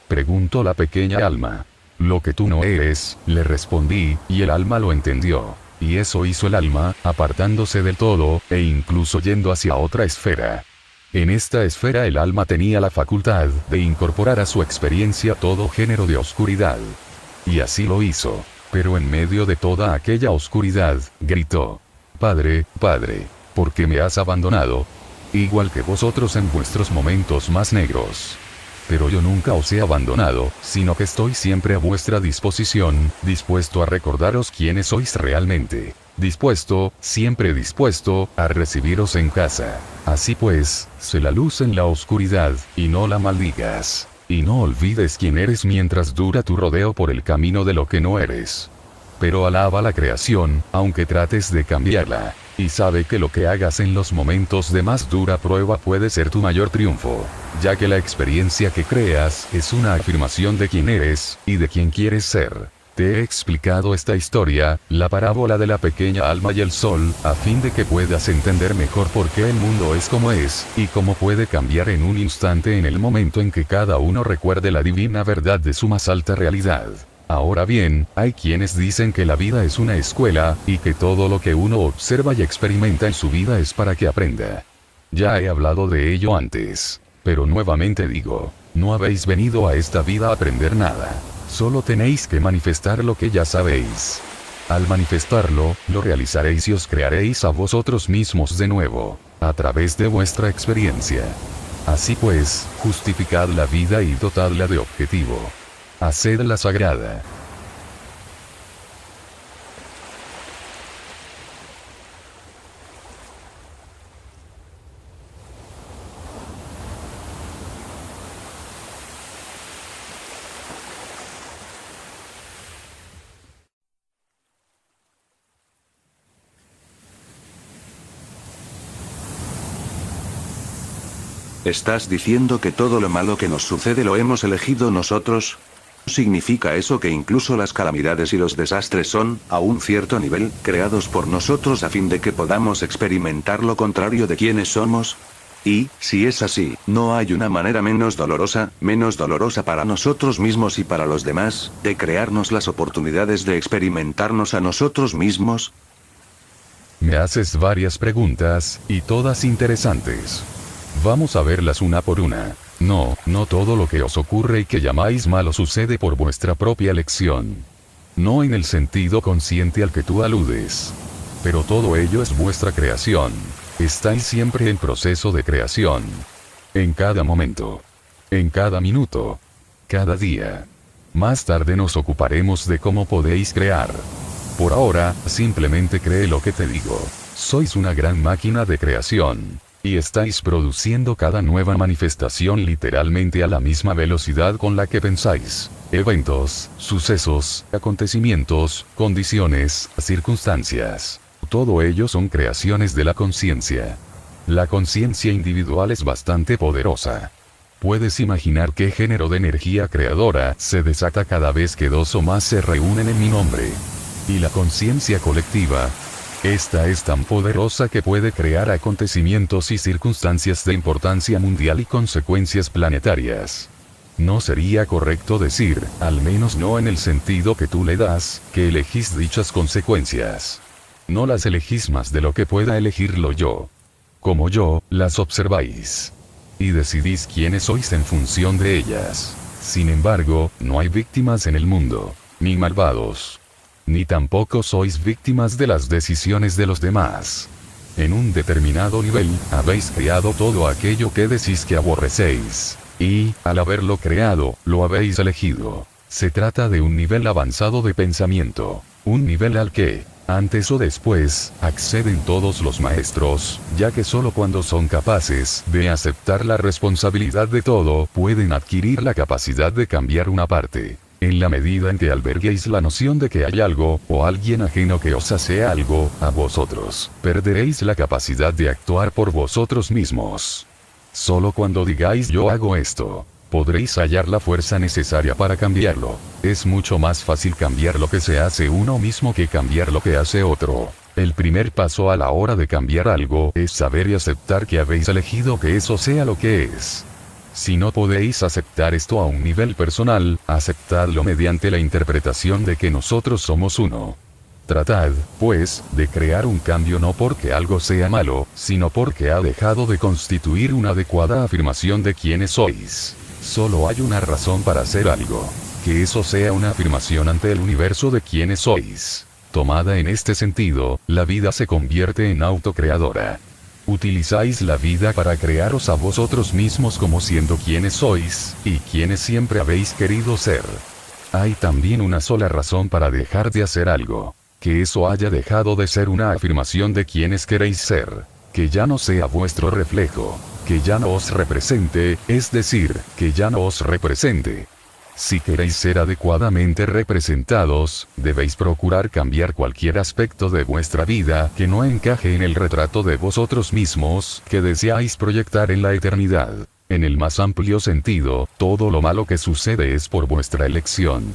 Preguntó la pequeña alma. Lo que tú no eres, le respondí, y el alma lo entendió. Y eso hizo el alma, apartándose del todo, e incluso yendo hacia otra esfera. En esta esfera el alma tenía la facultad de incorporar a su experiencia todo género de oscuridad. Y así lo hizo. Pero en medio de toda aquella oscuridad, gritó: Padre, Padre, ¿por qué me has abandonado? Igual que vosotros en vuestros momentos más negros. Pero yo nunca os he abandonado, sino que estoy siempre a vuestra disposición, dispuesto a recordaros quiénes sois realmente. Dispuesto, siempre dispuesto, a recibiros en casa. Así pues, sé la luz en la oscuridad, y no la maldigas. Y no olvides quién eres mientras dura tu rodeo por el camino de lo que no eres. Pero alaba la creación, aunque trates de cambiarla. Y sabe que lo que hagas en los momentos de más dura prueba puede ser tu mayor triunfo, ya que la experiencia que creas es una afirmación de quién eres, y de quién quieres ser. Te he explicado esta historia, la parábola de la pequeña alma y el sol, a fin de que puedas entender mejor por qué el mundo es como es, y cómo puede cambiar en un instante en el momento en que cada uno recuerde la divina verdad de su más alta realidad. Ahora bien, hay quienes dicen que la vida es una escuela, y que todo lo que uno observa y experimenta en su vida es para que aprenda. Ya he hablado de ello antes. Pero nuevamente digo, no habéis venido a esta vida a aprender nada. Solo tenéis que manifestar lo que ya sabéis. Al manifestarlo, lo realizaréis y os crearéis a vosotros mismos de nuevo, a través de vuestra experiencia. Así pues, justificad la vida y dotadla de objetivo. Hacedla sagrada. ¿Estás diciendo que todo lo malo que nos sucede lo hemos elegido nosotros? ¿Significa eso que incluso las calamidades y los desastres son, a un cierto nivel, creados por nosotros a fin de que podamos experimentar lo contrario de quienes somos? Y, si es así, ¿no hay una manera menos dolorosa para nosotros mismos y para los demás, de crearnos las oportunidades de experimentarnos a nosotros mismos? Me haces varias preguntas, y todas interesantes. Vamos a verlas una por una. No todo lo que os ocurre y que llamáis malo sucede por vuestra propia elección. No en el sentido consciente al que tú aludes. Pero todo ello es vuestra creación. Estáis siempre en proceso de creación. En cada momento. En cada minuto. Cada día. Más tarde nos ocuparemos de cómo podéis crear. Por ahora, simplemente cree lo que te digo. Sois una gran máquina de creación. Y estáis produciendo cada nueva manifestación literalmente a la misma velocidad con la que pensáis. Eventos, sucesos, acontecimientos, condiciones, circunstancias. Todo ello son creaciones de la conciencia. La conciencia individual es bastante poderosa. Puedes imaginar qué género de energía creadora se desata cada vez que dos o más se reúnen en mi nombre. Y la conciencia colectiva. Esta es tan poderosa que puede crear acontecimientos y circunstancias de importancia mundial y consecuencias planetarias. No sería correcto decir, al menos no en el sentido que tú le das, que elegís dichas consecuencias. No las elegís más de lo que pueda elegirlo yo. Como yo, las observáis. Y decidís quiénes sois en función de ellas. Sin embargo, no hay víctimas en el mundo, ni malvados. Ni tampoco sois víctimas de las decisiones de los demás. En un determinado nivel, habéis creado todo aquello que decís que aborrecéis. Y, al haberlo creado, lo habéis elegido. Se trata de un nivel avanzado de pensamiento. Un nivel al que, antes o después, acceden todos los maestros, ya que solo cuando son capaces de aceptar la responsabilidad de todo, pueden adquirir la capacidad de cambiar una parte. En la medida en que alberguéis la noción de que hay algo, o alguien ajeno que os hace algo, a vosotros, perderéis la capacidad de actuar por vosotros mismos. Solo cuando digáis yo hago esto, podréis hallar la fuerza necesaria para cambiarlo. Es mucho más fácil cambiar lo que se hace uno mismo que cambiar lo que hace otro. El primer paso a la hora de cambiar algo es saber y aceptar que habéis elegido que eso sea lo que es. Si no podéis aceptar esto a un nivel personal, aceptadlo mediante la interpretación de que nosotros somos uno. Tratad, pues, de crear un cambio no porque algo sea malo, sino porque ha dejado de constituir una adecuada afirmación de quiénes sois. Solo hay una razón para hacer algo. Que eso sea una afirmación ante el universo de quiénes sois. Tomada en este sentido, la vida se convierte en autocreadora. Utilizáis la vida para crearos a vosotros mismos como siendo quienes sois, y quienes siempre habéis querido ser. Hay también una sola razón para dejar de hacer algo. Que eso haya dejado de ser una afirmación de quienes queréis ser. Que ya no sea vuestro reflejo. Que ya no os represente, es decir, que ya no os represente. Si queréis ser adecuadamente representados, debéis procurar cambiar cualquier aspecto de vuestra vida que no encaje en el retrato de vosotros mismos que deseáis proyectar en la eternidad. En el más amplio sentido, todo lo malo que sucede es por vuestra elección.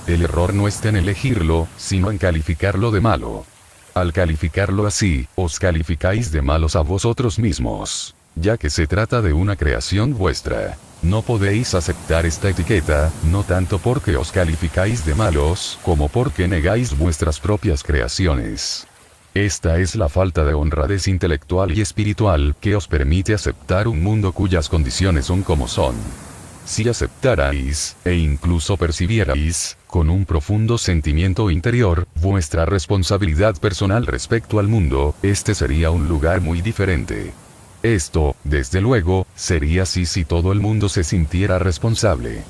El error no está en elegirlo, sino en calificarlo de malo. Al calificarlo así, os calificáis de malos a vosotros mismos, ya que se trata de una creación vuestra. No podéis aceptar esta etiqueta, no tanto porque os calificáis de malos, como porque negáis vuestras propias creaciones. Esta es la falta de honradez intelectual y espiritual que os permite aceptar un mundo cuyas condiciones son como son. Si aceptarais, e incluso percibierais, con un profundo sentimiento interior, vuestra responsabilidad personal respecto al mundo, este sería un lugar muy diferente. Esto, desde luego, sería así si todo el mundo se sintiera responsable.